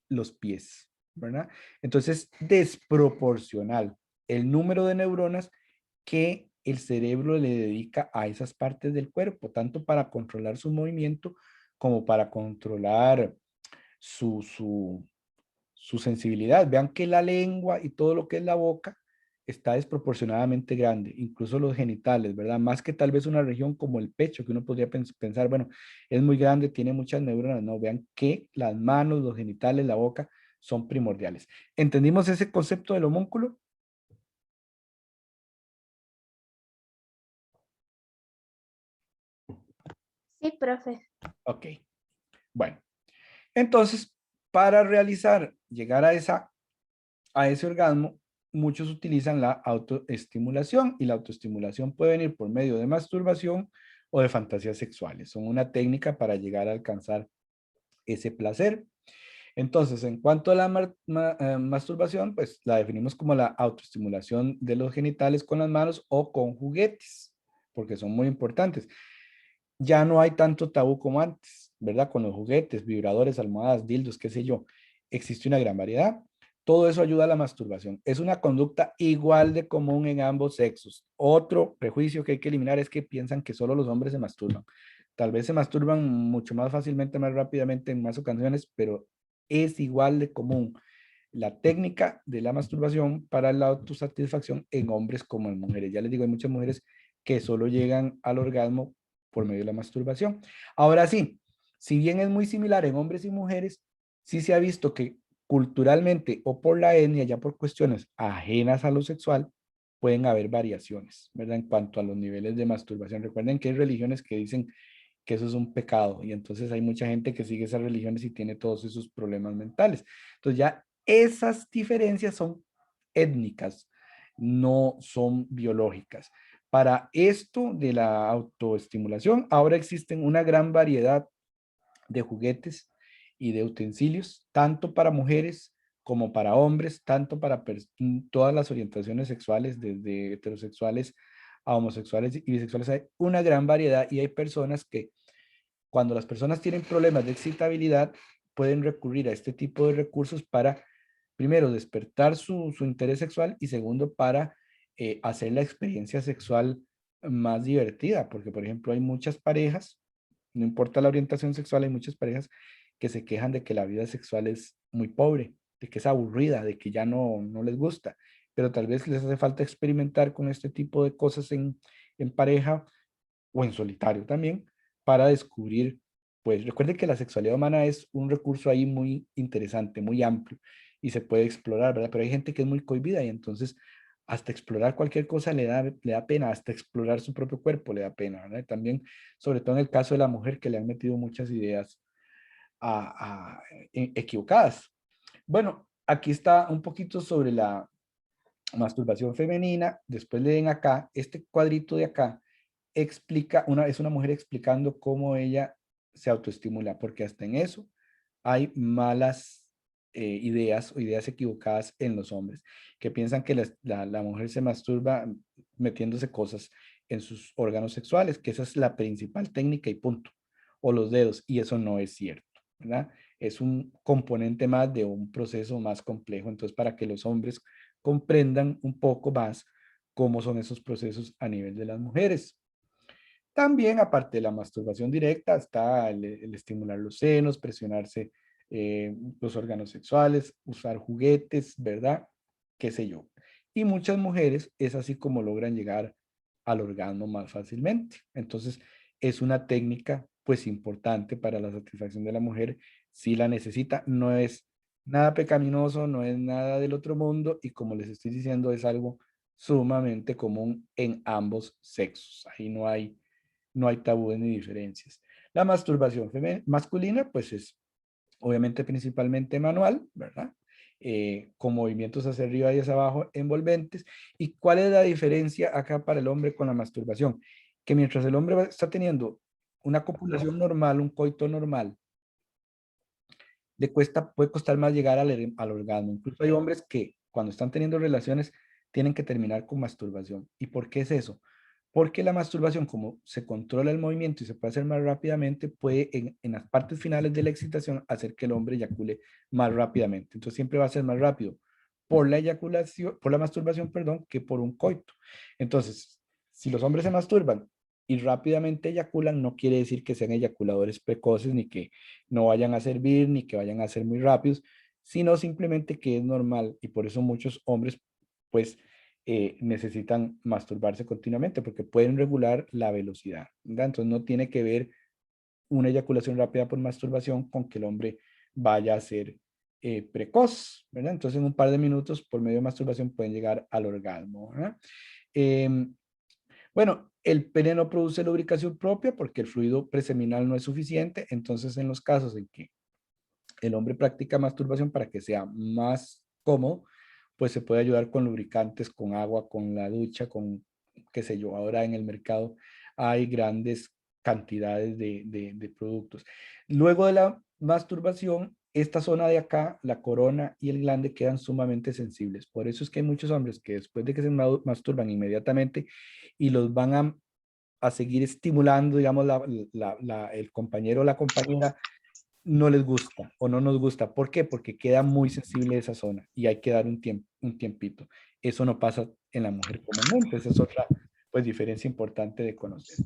los pies, ¿verdad? Entonces, desproporcional el número de neuronas que el cerebro le dedica a esas partes del cuerpo, tanto para controlar su movimiento como para controlar su, su sensibilidad. Vean que la lengua y todo lo que es la boca está desproporcionadamente grande, incluso los genitales, ¿verdad? Más que tal vez una región como el pecho, que uno podría pensar, bueno, es muy grande, tiene muchas neuronas. No, vean que las manos, los genitales, la boca son primordiales. ¿Entendimos ese concepto del homúnculo? Sí, profe. Ok, bueno. Entonces, para llegar a ese orgasmo, muchos utilizan la autoestimulación y la autoestimulación puede venir por medio de masturbación o de fantasías sexuales. Son una técnica para llegar a alcanzar ese placer. Entonces, en cuanto a la masturbación, pues la definimos como la autoestimulación de los genitales con las manos o con juguetes, porque son muy importantes. Ya no hay tanto tabú como antes, ¿verdad? Con los juguetes, vibradores, almohadas, dildos, qué sé yo. Existe una gran variedad. Todo eso ayuda a la masturbación. Es una conducta igual de común en ambos sexos. Otro prejuicio que hay que eliminar es que piensan que solo los hombres se masturban. Tal vez se masturban mucho más fácilmente, más rápidamente en más ocasiones, pero es igual de común. la técnica de la masturbación para la autosatisfacción en hombres como en mujeres. Ya les digo, hay muchas mujeres que solo llegan al orgasmo por medio de la masturbación. Ahora sí, si bien es muy similar en hombres y mujeres, sí se ha visto que culturalmente o por la etnia, ya por cuestiones ajenas a lo sexual, pueden haber variaciones, ¿verdad? En cuanto a los niveles de masturbación. Recuerden que hay religiones que dicen que eso es un pecado y entonces hay mucha gente que sigue esas religiones y tiene todos esos problemas mentales. Entonces ya esas diferencias son étnicas, no son biológicas. Para esto de la autoestimulación, ahora existen una gran variedad de juguetes y de utensilios, tanto para mujeres como para hombres, tanto para todas las orientaciones sexuales, desde heterosexuales a homosexuales y bisexuales. Hay una gran variedad y hay personas que cuando las personas tienen problemas de excitabilidad, pueden recurrir a este tipo de recursos para, primero, despertar su interés sexual y segundo, para hacer la experiencia sexual más divertida, porque, por ejemplo, hay muchas parejas, no importa la orientación sexual, hay muchas parejas que se quejan de que la vida sexual es muy pobre, de que es aburrida, de que ya no les gusta, pero tal vez les hace falta experimentar con este tipo de cosas en pareja o en solitario también, para descubrir, pues recuerden que la sexualidad humana es un recurso ahí muy interesante, muy amplio y se puede explorar, ¿verdad? Pero hay gente que es muy cohibida y entonces hasta explorar cualquier cosa le da pena, hasta explorar su propio cuerpo le da pena, ¿verdad? También, sobre todo en el caso de la mujer que le han metido muchas ideas equivocadas. Bueno, aquí está un poquito sobre la masturbación femenina. Después leen acá, este cuadrito de acá explica, es una mujer explicando cómo ella se autoestimula, porque hasta en eso hay malas ideas o ideas equivocadas en los hombres, que piensan que la mujer se masturba metiéndose cosas en sus órganos sexuales, que esa es la principal técnica y punto, o los dedos, y eso no es cierto, ¿verdad? Es un componente más de un proceso más complejo, entonces para que los hombres comprendan un poco más cómo son esos procesos a nivel de las mujeres. También, aparte de la masturbación directa, está el estimular los senos, presionarse los órganos sexuales, usar juguetes, ¿verdad? Qué sé yo. Y muchas mujeres es así como logran llegar al orgasmo más fácilmente. Entonces, es una técnica pues importante para la satisfacción de la mujer si la necesita. No es nada pecaminoso, no es nada del otro mundo y como les estoy diciendo, es algo sumamente común en ambos sexos. Ahí no hay tabúes ni diferencias. La masturbación masculina, pues es obviamente principalmente manual, ¿verdad? Con movimientos hacia arriba y hacia abajo envolventes. ¿Y cuál es la diferencia acá para el hombre con la masturbación? Que mientras el hombre está teniendo una copulación normal, un coito normal, puede costar más llegar al orgasmo. Incluso hay hombres que cuando están teniendo relaciones tienen que terminar con masturbación. ¿Y por qué es eso? Porque la masturbación, como se controla el movimiento y se puede hacer más rápidamente, puede en las partes finales de la excitación hacer que el hombre eyacule más rápidamente. Entonces siempre va a ser más rápido por la eyaculación, por la masturbación, perdón, que por un coito. Entonces, si los hombres se masturban y rápidamente eyaculan, no quiere decir que sean eyaculadores precoces, ni que no vayan a servir, ni que vayan a ser muy rápidos, sino simplemente que es normal y por eso muchos hombres, pues, necesitan masturbarse continuamente porque pueden regular la velocidad, ¿verdad? Entonces no tiene que ver una eyaculación rápida por masturbación con que el hombre vaya a ser precoz, ¿verdad? Entonces en un par de minutos por medio de masturbación pueden llegar al orgasmo, ¿verdad? Bueno, el pene no produce lubricación propia porque el fluido preseminal no es suficiente, entonces en los casos en que el hombre practica masturbación para que sea más cómodo, pues se puede ayudar con lubricantes, con agua, con la ducha, con qué sé yo, ahora en el mercado hay grandes cantidades de productos. Luego de la masturbación, esta zona de acá, la corona y el glande quedan sumamente sensibles. Por eso es que hay muchos hombres que después de que se masturban inmediatamente y los van a seguir estimulando, digamos, el compañero o la compañera no les gusta o no nos gusta. ¿Por qué? Porque queda muy sensible esa zona y hay que dar un tiempito. Eso no pasa en la mujer comúnmente. Esa es otra pues, diferencia importante de conocer.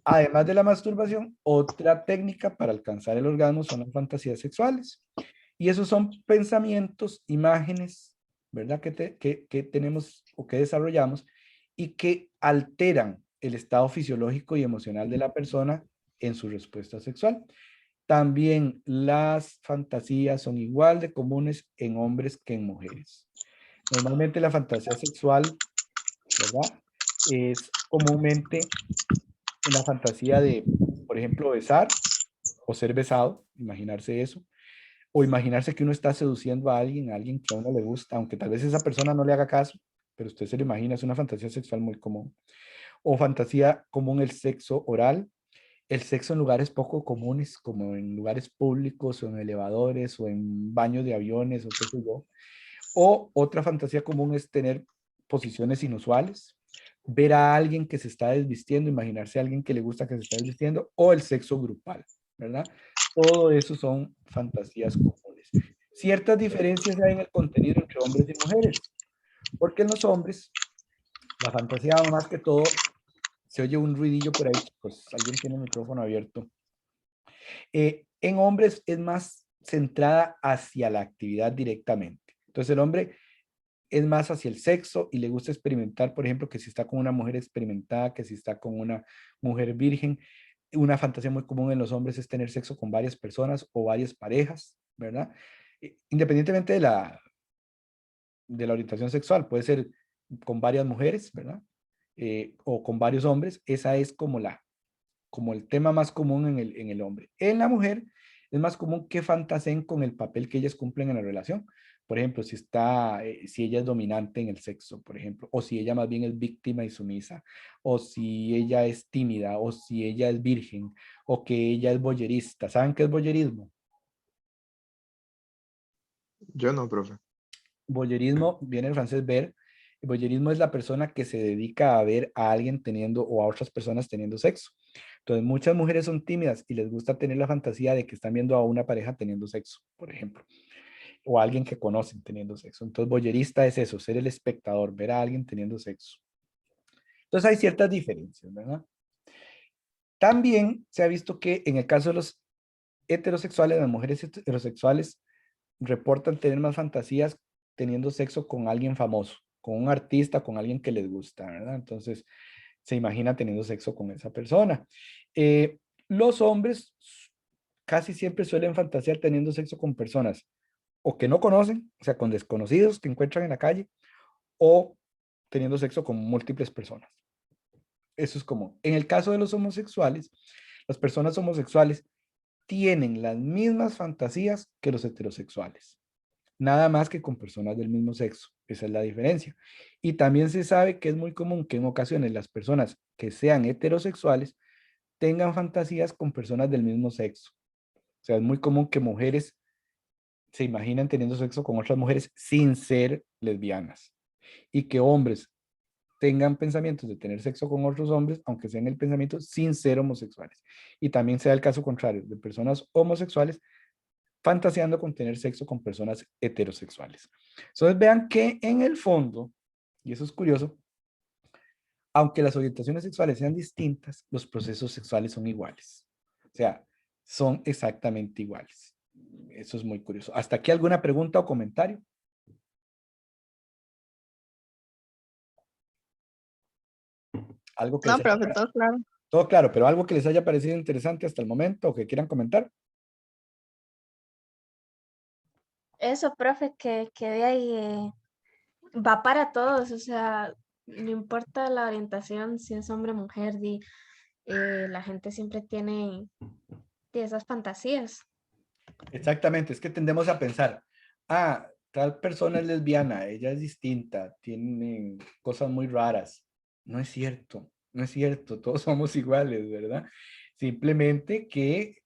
Además de la masturbación, otra técnica para alcanzar el orgasmo son las fantasías sexuales. Y esos son pensamientos, imágenes, ¿verdad? Que tenemos o que desarrollamos y que alteran el estado fisiológico y emocional de la persona en su respuesta sexual. También las fantasías son igual de comunes en hombres que en mujeres. Normalmente la fantasía sexual, ¿verdad? Es comúnmente una fantasía de, por ejemplo, besar o ser besado, imaginarse eso, o imaginarse que uno está seduciendo a alguien que a uno le gusta, aunque tal vez esa persona no le haga caso, pero usted se lo imagina, es una fantasía sexual muy común. O fantasía común el sexo oral, el sexo en lugares poco comunes, como en lugares públicos o en elevadores o en baños de aviones o qué sé yo. O otra fantasía común es tener posiciones inusuales, ver a alguien que se está desvistiendo, imaginarse a alguien que le gusta que se está desvistiendo, o el sexo grupal, ¿verdad? Todo eso son fantasías comunes. Ciertas diferencias hay en el contenido entre hombres y mujeres, porque en los hombres, la fantasía más que todo, se oye un ruidillo por ahí, chicos, alguien tiene el micrófono abierto. En hombres es más centrada hacia la actividad directamente. Entonces el hombre es más hacia el sexo y le gusta experimentar, por ejemplo, que si está con una mujer experimentada, que si está con una mujer virgen. Una fantasía muy común en los hombres es tener sexo con varias personas o varias parejas, ¿verdad? Independientemente de la orientación sexual, puede ser con varias mujeres, ¿verdad? O con varios hombres. Esa es como el tema más común en el hombre. En la mujer es más común que fantaseen con el papel que ellas cumplen en la relación. Por ejemplo, si ella es dominante en el sexo, por ejemplo, o si ella más bien es víctima y sumisa, o si ella es tímida, o si ella es virgen, o que ella es boyerista. ¿Saben qué es boyerismo? Yo no, profe. Boyerismo viene del francés ver. El boyerismo es la persona que se dedica a ver a alguien teniendo o a otras personas teniendo sexo. Entonces, muchas mujeres son tímidas y les gusta tener la fantasía de que están viendo a una pareja teniendo sexo, por ejemplo, o a alguien que conocen teniendo sexo. Entonces, boyerista es eso, ser el espectador, ver a alguien teniendo sexo. Entonces, hay ciertas diferencias, ¿verdad? También se ha visto que en el caso de los heterosexuales, las mujeres heterosexuales reportan tener más fantasías teniendo sexo con alguien famoso, con un artista, con alguien que les gusta, ¿verdad? Entonces, se imagina teniendo sexo con esa persona. Eh, los hombres casi siempre suelen fantasear teniendo sexo con personas o que no conocen, o sea, con desconocidos que encuentran en la calle, o teniendo sexo con múltiples personas. Eso es común. En el caso de los homosexuales, las personas homosexuales tienen las mismas fantasías que los heterosexuales, nada más que con personas del mismo sexo. Esa es la diferencia. Y también se sabe que es muy común que en ocasiones las personas que sean heterosexuales tengan fantasías con personas del mismo sexo. O sea, es muy común que mujeres se imaginen teniendo sexo con otras mujeres sin ser lesbianas y que hombres tengan pensamientos de tener sexo con otros hombres, aunque sean el pensamiento sin ser homosexuales. Y también sea el caso contrario, de personas homosexuales fantaseando con tener sexo con personas heterosexuales. Entonces vean que en el fondo, y eso es curioso, aunque las orientaciones sexuales sean distintas, los procesos sexuales son iguales. O sea, son exactamente iguales. Eso es muy curioso. ¿Hasta aquí alguna pregunta o comentario? Algo que les No, haya, profe, todo claro. todo claro, pero algo que les haya parecido interesante hasta el momento o que quieran comentar. Eso, profe, que de ahí va para todos, o sea, no importa la orientación, si es hombre o mujer, la gente siempre tiene esas fantasías. Exactamente, es que tendemos a pensar, tal persona es lesbiana, ella es distinta, tiene cosas muy raras. No es cierto, no es cierto, todos somos iguales, ¿verdad? Simplemente que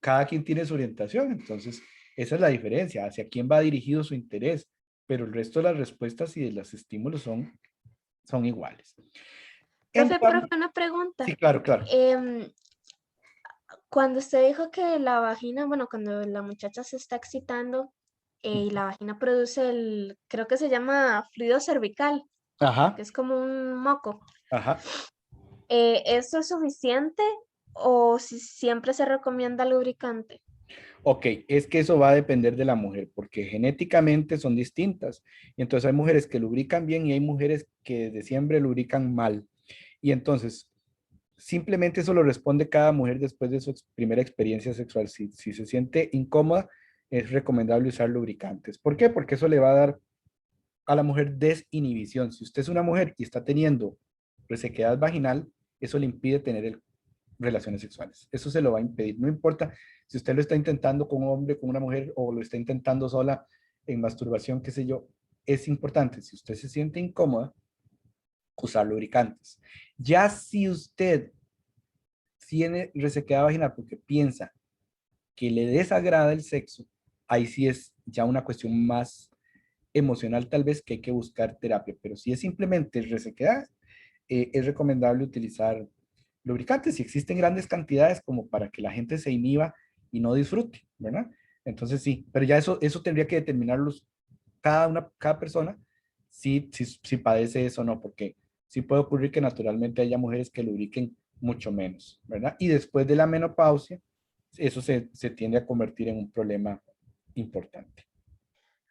cada quien tiene su orientación, entonces esa es la diferencia, hacia quién va dirigido su interés, pero el resto de las respuestas y de los estímulos son iguales. En Profe, cuanto, una pregunta. sí, claro, claro. Em, Cuando usted dijo que la vagina, bueno, cuando la muchacha se está excitando y la vagina produce creo que se llama fluido cervical, Ajá, que es como un moco. ajá. ¿Eso es suficiente o si siempre se recomienda lubricante? Ok, es que eso va a depender de la mujer, porque genéticamente son distintas. Y entonces hay mujeres que lubrican bien y hay mujeres que desde siempre lubrican mal. Y entonces, simplemente eso lo responde cada mujer después de su primera experiencia sexual. Si se siente incómoda, es recomendable usar lubricantes. ¿Por qué? Porque eso le va a dar a la mujer desinhibición. Si usted es una mujer y está teniendo resequedad vaginal, eso le impide tener relaciones sexuales. Eso se lo va a impedir. No importa si usted lo está intentando con un hombre, con una mujer, o lo está intentando sola en masturbación, qué sé yo. Es importante, si usted se siente incómoda, usar lubricantes. Ya si usted tiene resequedad vaginal porque piensa que le desagrada el sexo, ahí sí es ya una cuestión más emocional tal vez que hay que buscar terapia, pero si es simplemente resequedad, es recomendable utilizar lubricantes si existen grandes cantidades como para que la gente se inhiba y no disfrute, ¿verdad? Entonces sí, pero ya eso tendría que determinarlos cada persona si padece eso o no, porque sí puede ocurrir que naturalmente haya mujeres que lubriquen mucho menos, ¿verdad? Y después de la menopausia, eso se tiende a convertir en un problema importante.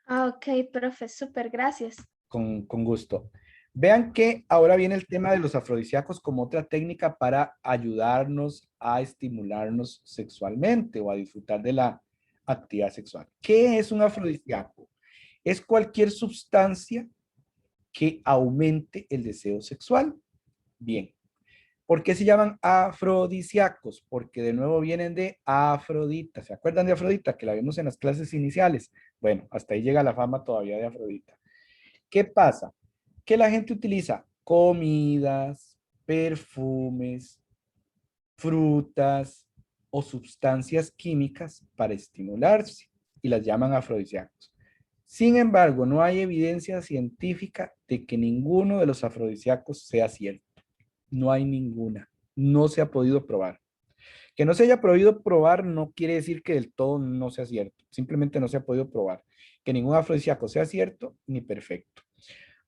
Ah, ok, profe, súper, gracias. Con gusto. Vean que ahora viene el tema de los afrodisíacos como otra técnica para ayudarnos a estimularnos sexualmente o a disfrutar de la actividad sexual. ¿Qué es un afrodisíaco? Es cualquier sustancia que aumente el deseo sexual. Bien. ¿Por qué se llaman afrodisíacos? Porque de nuevo vienen de Afrodita. ¿Se acuerdan de Afrodita? Que la vimos en las clases iniciales. Bueno, hasta ahí llega la fama todavía de Afrodita. ¿Qué pasa? Que la gente utiliza comidas, perfumes, frutas o sustancias químicas para estimularse y las llaman afrodisíacos. Sin embargo, no hay evidencia científica de que ninguno de los afrodisíacos sea cierto. No hay ninguna. No se ha podido probar. Que no se haya podido probar no quiere decir que del todo no sea cierto. Simplemente no se ha podido probar. Que ningún afrodisíaco sea cierto ni perfecto.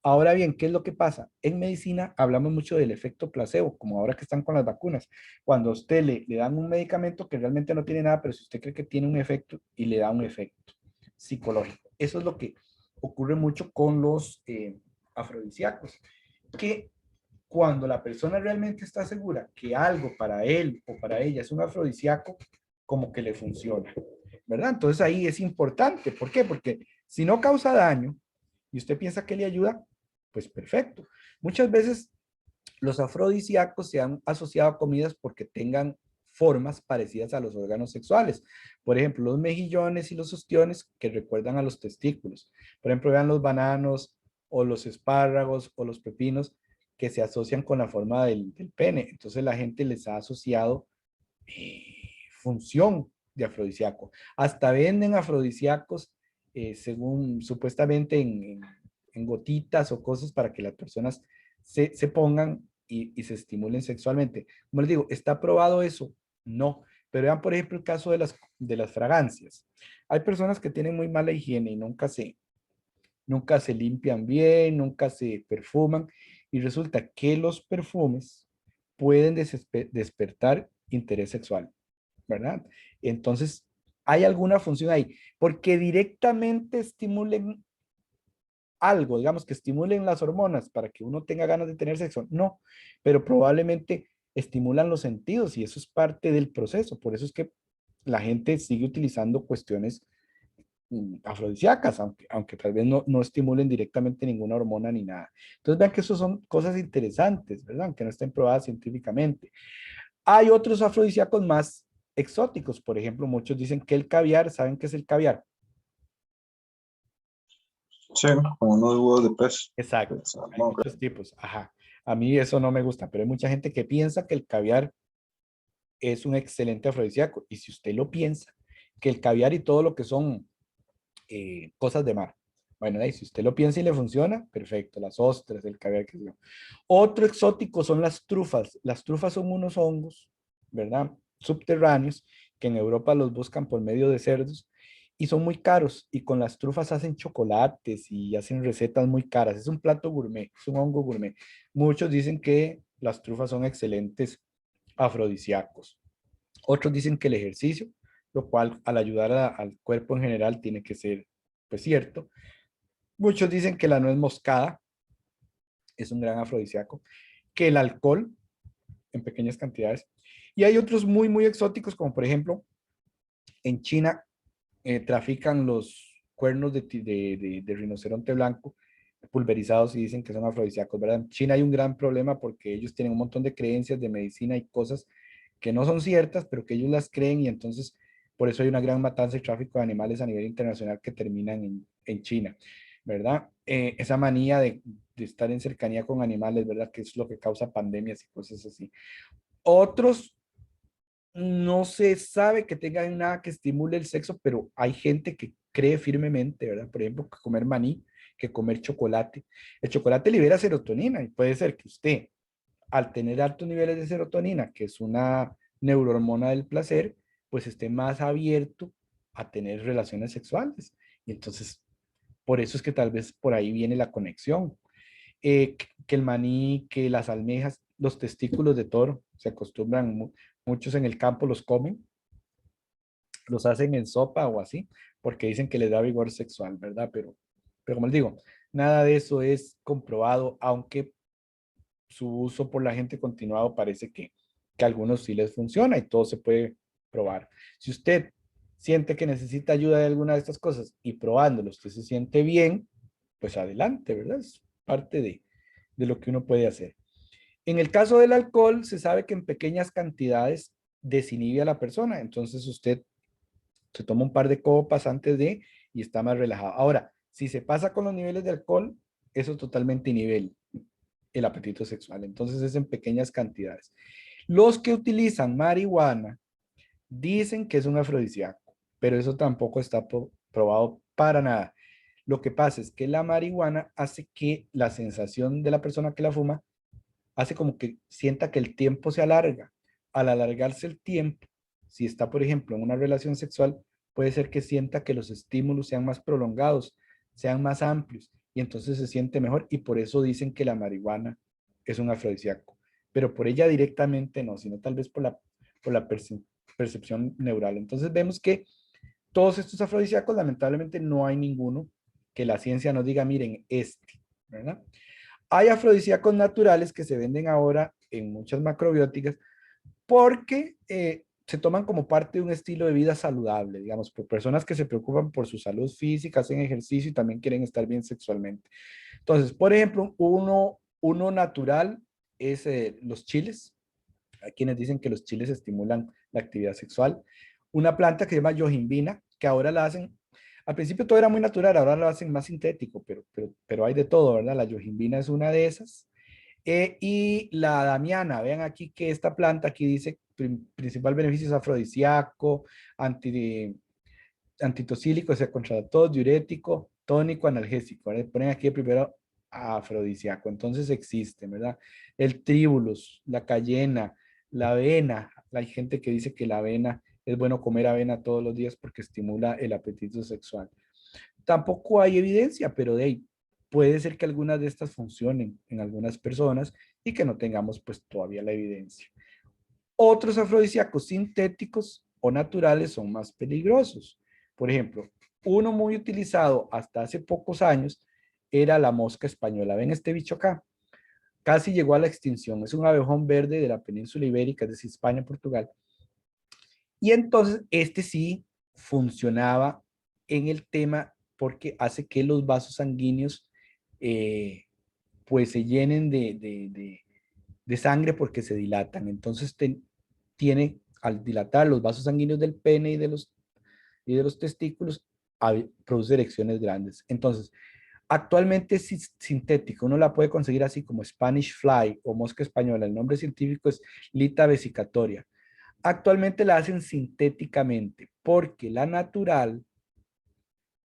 Ahora bien, ¿qué es lo que pasa? En medicina hablamos mucho del efecto placebo, como ahora que están con las vacunas. Cuando a usted le dan un medicamento que realmente no tiene nada, pero si usted cree que tiene un efecto y le da un efecto psicológico. Eso es lo que ocurre mucho con los afrodisíacos, que cuando la persona realmente está segura que algo para él o para ella es un afrodisíaco, como que le funciona, ¿verdad? Entonces ahí es importante. ¿Por qué? Porque si no causa daño y usted piensa que le ayuda, pues perfecto. Muchas veces los afrodisíacos se han asociado a comidas porque tengan formas parecidas a los órganos sexuales. Por ejemplo, los mejillones y los ostiones que recuerdan a los testículos. Por ejemplo, vean los bananos o los espárragos o los pepinos que se asocian con la forma del pene. Entonces la gente les ha asociado eh, función de afrodisíaco. Hasta venden afrodisíacos según supuestamente en gotitas o cosas para que las personas se pongan y se estimulen sexualmente. Como les digo, ¿está probado eso? No. Pero vean, por ejemplo, el caso de las fragancias. Hay personas que tienen muy mala higiene y nunca se limpian bien, nunca se perfuman y resulta que los perfumes pueden despertar interés sexual, ¿verdad? Entonces, hay alguna función ahí, porque directamente estimulen algo, digamos que estimulen las hormonas para que uno tenga ganas de tener sexo, no, pero probablemente estimulan los sentidos y eso es parte del proceso, por eso es que la gente sigue utilizando cuestiones afrodisíacas, aunque tal vez no estimulen directamente ninguna hormona ni nada. Entonces vean que eso son cosas interesantes, ¿verdad? Aunque no estén probadas científicamente. Hay otros afrodisíacos más exóticos, por ejemplo, muchos dicen que el caviar, ¿saben qué es el caviar? Sí, como unos huevos de pez. Exacto, Pues, hay muchos tipos, ajá. A mí eso no me gusta, pero hay mucha gente que piensa que el caviar es un excelente afrodisíaco. Y si usted lo piensa, que el caviar y todo lo que son cosas de mar. Bueno, ahí, si usted lo piensa y le funciona, perfecto. Las ostras, el caviar, que yo. Otro exótico son las trufas. Las trufas son unos hongos, ¿verdad? Subterráneos, que en Europa los buscan por medio de cerdos y son muy caros. Y con las trufas hacen chocolates y hacen recetas muy caras. Es un plato gourmet, es un hongo gourmet. Muchos dicen que las trufas son excelentes afrodisíacos. Otros dicen que el ejercicio lo cual al ayudar al cuerpo en general tiene que ser, pues, cierto. Muchos dicen que la nuez moscada es un gran afrodisíaco, que el alcohol en pequeñas cantidades. Y hay otros muy, muy exóticos, como por ejemplo, en China trafican los cuernos de rinoceronte blanco pulverizados y dicen que son afrodisíacos, ¿verdad? En China hay un gran problema porque ellos tienen un montón de creencias de medicina y cosas que no son ciertas, pero que ellos las creen y entonces por eso hay una gran matanza y tráfico de animales a nivel internacional que terminan en China, ¿verdad? Esa manía de estar en cercanía con animales, ¿verdad? Que es lo que causa pandemias y cosas así. Otros no se sabe que tengan nada que estimule el sexo, pero hay gente que cree firmemente, ¿verdad? Por ejemplo, que comer maní, que comer chocolate. El chocolate libera serotonina y puede ser que usted, al tener altos niveles de serotonina, que es una neurohormona del placer, pues esté más abierto a tener relaciones sexuales. Y entonces, por eso es que tal vez por ahí viene la conexión. Que el maní, que las almejas, los testículos de toro, se acostumbran, muchos en el campo los comen, los hacen en sopa o así, porque dicen que les da vigor sexual, ¿verdad? Pero como les digo, nada de eso es comprobado, aunque su uso por la gente continuado parece que a algunos sí les funciona y todo se puede probar. Si usted siente que necesita ayuda de alguna de estas cosas y probándolo usted se siente bien, pues adelante, ¿verdad? Es parte de lo que uno puede hacer. En el caso del alcohol, se sabe que en pequeñas cantidades desinhibe a la persona. Entonces usted se toma un par de copas antes de y está más relajado. Ahora, si se pasa con los niveles de alcohol, eso totalmente inhibe el apetito sexual. Entonces es en pequeñas cantidades. Los que utilizan marihuana dicen que es un afrodisíaco, pero eso tampoco está probado para nada. Lo que pasa es que la marihuana hace que la sensación de la persona que la fuma hace como que sienta que el tiempo se alarga. Al alargarse el tiempo, si está, por ejemplo, en una relación sexual, puede ser que sienta que los estímulos sean más prolongados, sean más amplios, y entonces se siente mejor, y por eso dicen que la marihuana es un afrodisíaco. Pero por ella directamente no, sino tal vez por la percepción neural. Entonces vemos que todos estos afrodisíacos, lamentablemente, no hay ninguno que la ciencia nos diga, miren, ¿verdad? Hay afrodisíacos naturales que se venden ahora en muchas macrobióticas porque se toman como parte de un estilo de vida saludable, digamos, por personas que se preocupan por su salud física, hacen ejercicio y también quieren estar bien sexualmente. Entonces, por ejemplo, uno natural es los chiles. Hay quienes dicen que los chiles estimulan la actividad sexual. Una planta que se llama yohimbina, que ahora la hacen, al principio todo era muy natural, ahora lo hacen más sintético, pero hay de todo, ¿verdad? La yohimbina es una de esas. Y la damiana, vean aquí que esta planta aquí dice principal beneficio es afrodisíaco, antitosílico, o sea, contra todo, diurético, tónico, analgésico. ¿Verdad? Ponen aquí primero afrodisíaco, entonces existe, ¿verdad? El tribulus, la cayena, la avena. Hay gente que dice que la avena es bueno comer avena todos los días porque estimula el apetito sexual. Tampoco hay evidencia, pero de ahí puede ser que algunas de estas funcionen en algunas personas y que no tengamos pues todavía la evidencia. Otros afrodisíacos sintéticos o naturales son más peligrosos. Por ejemplo, uno muy utilizado hasta hace pocos años era la mosca española. ¿Ven este bicho acá? Casi llegó a la extinción. Es un abejón verde de la península ibérica, es decir, España, Portugal. Y entonces este sí funcionaba en el tema porque hace que los vasos sanguíneos pues se llenen de sangre porque se dilatan. Entonces tiene, al dilatar los vasos sanguíneos del pene y de los testículos, produce erecciones grandes. Entonces, actualmente es sintética, uno la puede conseguir así como Spanish Fly o mosca española. El nombre científico es Lita vesicatoria. Actualmente la hacen sintéticamente porque la natural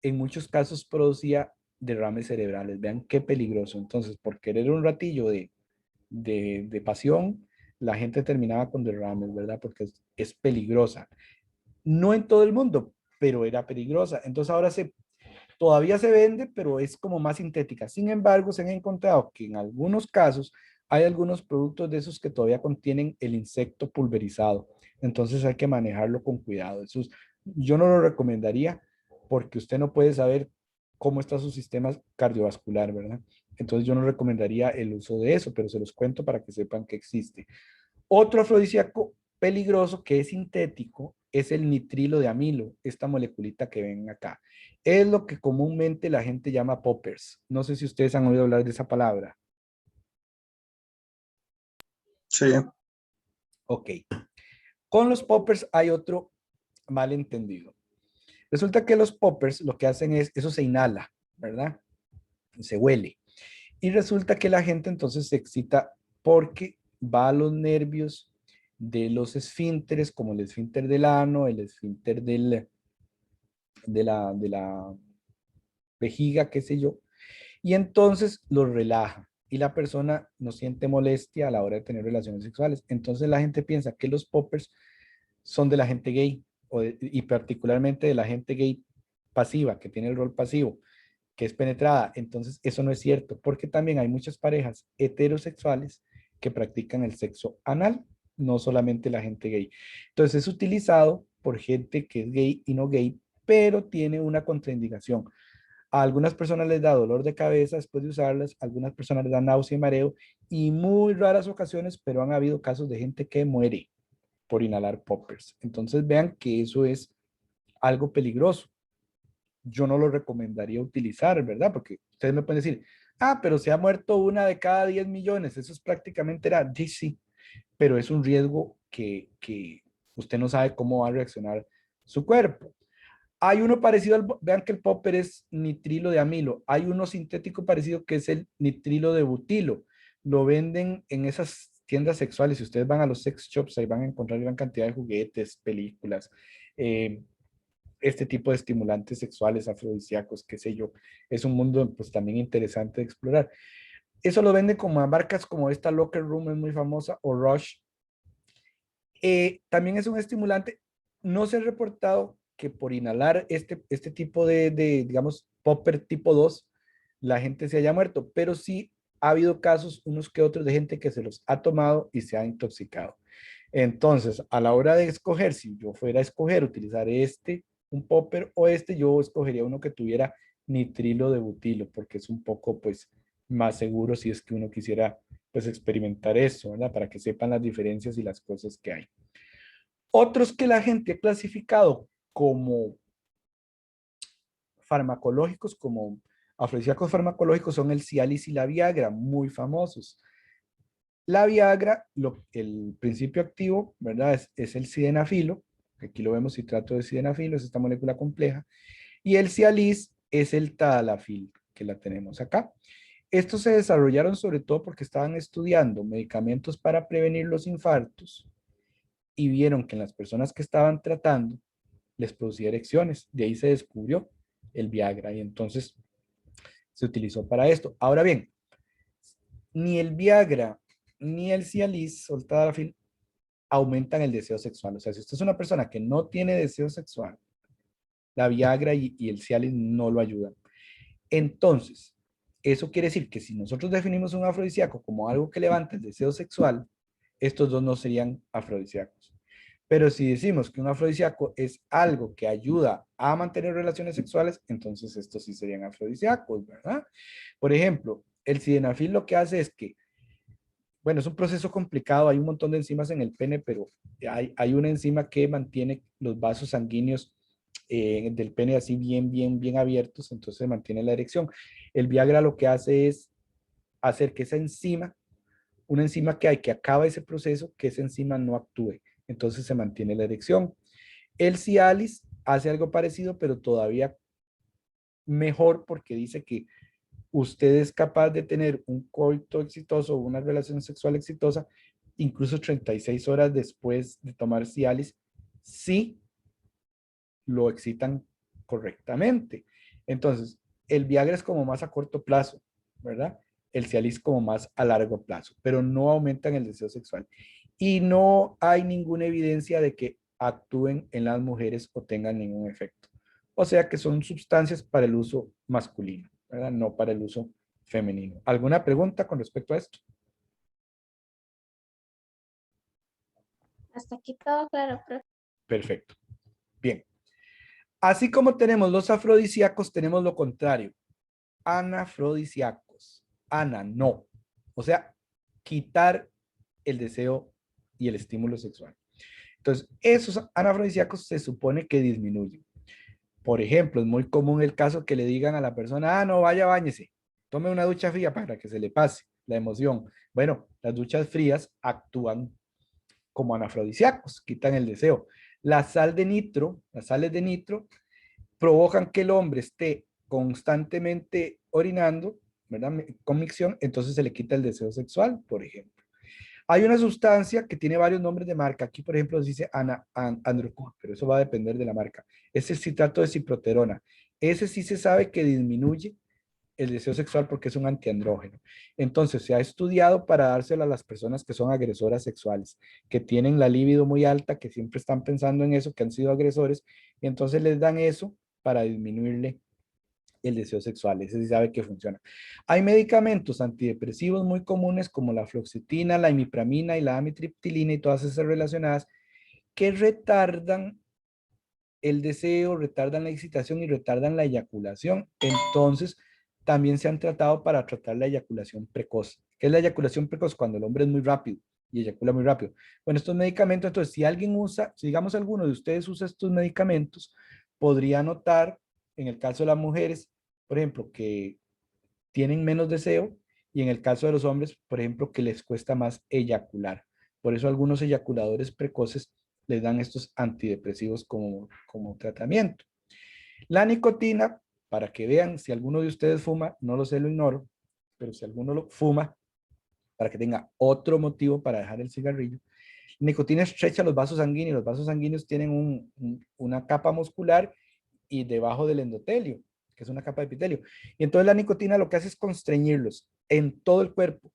en muchos casos producía derrames cerebrales. Vean qué peligroso. Entonces, por querer un ratillo de pasión, la gente terminaba con derrames, ¿verdad? Porque es peligrosa. No en todo el mundo, pero era peligrosa. Entonces ahora todavía se vende, pero es como más sintética. Sin embargo, se han encontrado que en algunos casos hay algunos productos de esos que todavía contienen el insecto pulverizado. Entonces hay que manejarlo con cuidado. Eso Yo no lo recomendaría porque usted no puede saber cómo está su sistema cardiovascular, ¿verdad? Entonces yo no recomendaría el uso de eso, pero se los cuento para que sepan que existe. Otro afrodisíaco peligroso que es sintético es el nitrilo de amilo, esta moleculita que ven acá. Es lo que comúnmente la gente llama poppers. No sé si ustedes han oído hablar de esa palabra. Sí, Ok. Con los poppers hay otro malentendido. Resulta que los poppers lo que hacen es, eso se inhala, ¿verdad? Se huele. Y resulta que la gente entonces se excita porque va a los nervios de los esfínteres, como el esfínter del ano, el esfínter de la vejiga, qué sé yo, y entonces los relaja y la persona no siente molestia a la hora de tener relaciones sexuales. Entonces la gente piensa que los poppers son de la gente gay y particularmente de la gente gay pasiva, que tiene el rol pasivo, que es penetrada. Entonces eso no es cierto, porque también hay muchas parejas heterosexuales que practican el sexo anal, no solamente la gente gay. Entonces es utilizado por gente que es gay y no gay, pero tiene una contraindicación. A algunas personas les da dolor de cabeza después de usarlas, a algunas personas les da náusea y mareo, y muy raras ocasiones, pero han habido casos de gente que muere por inhalar poppers. Entonces vean que eso es algo peligroso. Yo no lo recomendaría utilizar, ¿verdad? Porque ustedes me pueden decir, ah, pero se ha muerto una de cada 10 millones, eso es prácticamente era, sí, sí, pero es un riesgo que usted no sabe cómo va a reaccionar su cuerpo. Hay uno parecido vean que el popper es nitrilo de amilo. Hay uno sintético parecido que es el nitrilo de butilo. Lo venden en esas tiendas sexuales. Si ustedes van a los sex shops, ahí van a encontrar gran cantidad de juguetes, películas, eh, este tipo de estimulantes sexuales, afrodisíacos, qué sé yo. Es un mundo pues también interesante de explorar. Eso lo venden como a marcas como esta Locker Room, es muy famosa, o Rush. También es un estimulante. No se ha reportado que por inhalar este tipo digamos, popper tipo 2 la gente se haya muerto, pero sí ha habido casos, unos que otros, de gente que se los ha tomado y se ha intoxicado. Entonces, a la hora de escoger, si yo fuera a escoger utilizar un popper o yo escogería uno que tuviera nitrilo de butilo, porque es un poco, pues, más seguro si es que uno quisiera, pues, experimentar eso, ¿verdad? Para que sepan las diferencias y las cosas que hay. Otros que la gente ha clasificado como farmacológicos, como afrodisíacos farmacológicos, son el Cialis y la Viagra, muy famosos. La Viagra, el principio activo, ¿verdad? Es el sildenafilo. Aquí lo vemos, citrato de sildenafilo, es esta molécula compleja. Y el Cialis es el tadalafil, que la tenemos acá. Estos se desarrollaron sobre todo porque estaban estudiando medicamentos para prevenir los infartos y vieron que en las personas que estaban tratando les producía erecciones. De ahí se descubrió el Viagra y entonces se utilizó para esto. Ahora bien, ni el Viagra ni el Cialis o el Tadalafil aumentan el deseo sexual. O sea, si usted es una persona que no tiene deseo sexual, la Viagra y el Cialis no lo ayudan. Entonces, eso quiere decir que si nosotros definimos un afrodisíaco como algo que levanta el deseo sexual, estos dos no serían afrodisíacos. Pero si decimos que un afrodisíaco es algo que ayuda a mantener relaciones sexuales, entonces estos sí serían afrodisíacos, ¿verdad? Por ejemplo, el sildenafil lo que hace es que, bueno, es un proceso complicado, hay un montón de enzimas en el pene, pero hay una enzima que mantiene los vasos sanguíneos del pene así bien abiertos, entonces se mantiene la erección. El Viagra lo que hace es hacer que esa enzima, una enzima que hay que acaba ese proceso, que esa enzima no actúe, entonces se mantiene la erección. El Cialis hace algo parecido, pero todavía mejor porque dice que usted es capaz de tener un coito exitoso o una relación sexual exitosa incluso 36 horas después de tomar Cialis si lo excitan correctamente. Entonces, el Viagra es como más a corto plazo, ¿verdad? El Cialis como más a largo plazo, pero no aumentan el deseo sexual. Y no hay ninguna evidencia de que actúen en las mujeres o tengan ningún efecto. O sea que son sustancias para el uso masculino, ¿verdad? No para el uso femenino. ¿Alguna pregunta con respecto a esto? Hasta aquí todo claro, profe. Perfecto. Bien. Así como tenemos los afrodisíacos, tenemos lo contrario. Anafrodisíacos. Ana, no. O sea, quitar el deseo y el estímulo sexual. Entonces, esos anafrodisíacos se supone que disminuyen. Por ejemplo, es muy común el caso que le digan a la persona, no, vaya, báñese, tome una ducha fría para que se le pase la emoción. Bueno, las duchas frías actúan como anafrodisíacos, quitan el deseo. La sal de nitro, las sales de nitro, provocan que el hombre esté constantemente orinando, ¿verdad? Con micción, entonces se le quita el deseo sexual, por ejemplo. Hay una sustancia que tiene varios nombres de marca. Aquí, por ejemplo, dice Androcur, pero eso va a depender de la marca. Es el citrato de ciproterona. Ese sí se sabe que disminuye el deseo sexual porque es un antiandrógeno. Entonces, se ha estudiado para dárselo a las personas que son agresoras sexuales, que tienen la libido muy alta, que siempre están pensando en eso, que han sido agresores, y entonces les dan eso para disminuirle el deseo sexual. Ese sí sabe que funciona. Hay medicamentos antidepresivos muy comunes como la fluoxetina, la imipramina y la amitriptilina y todas esas relacionadas que retardan el deseo, retardan la excitación y retardan la eyaculación. Entonces, también se han tratado para tratar la eyaculación precoz. ¿Qué es la eyaculación precoz? Cuando el hombre es muy rápido y eyacula muy rápido. Bueno, estos medicamentos, entonces, si alguien usa, si digamos alguno de ustedes usa estos medicamentos, podría notar, en el caso de las mujeres, por ejemplo, que tienen menos deseo y en el caso de los hombres, por ejemplo, que les cuesta más eyacular. Por eso algunos eyaculadores precoces les dan estos antidepresivos como tratamiento. La nicotina, para que vean si alguno de ustedes fuma, no lo sé, lo ignoro, pero si alguno lo fuma, para que tenga otro motivo para dejar el cigarrillo, nicotina estrecha los vasos sanguíneos. Los vasos sanguíneos tienen una capa muscular y debajo del endotelio, que es una capa de epitelio. Y entonces la nicotina lo que hace es constreñirlos en todo el cuerpo,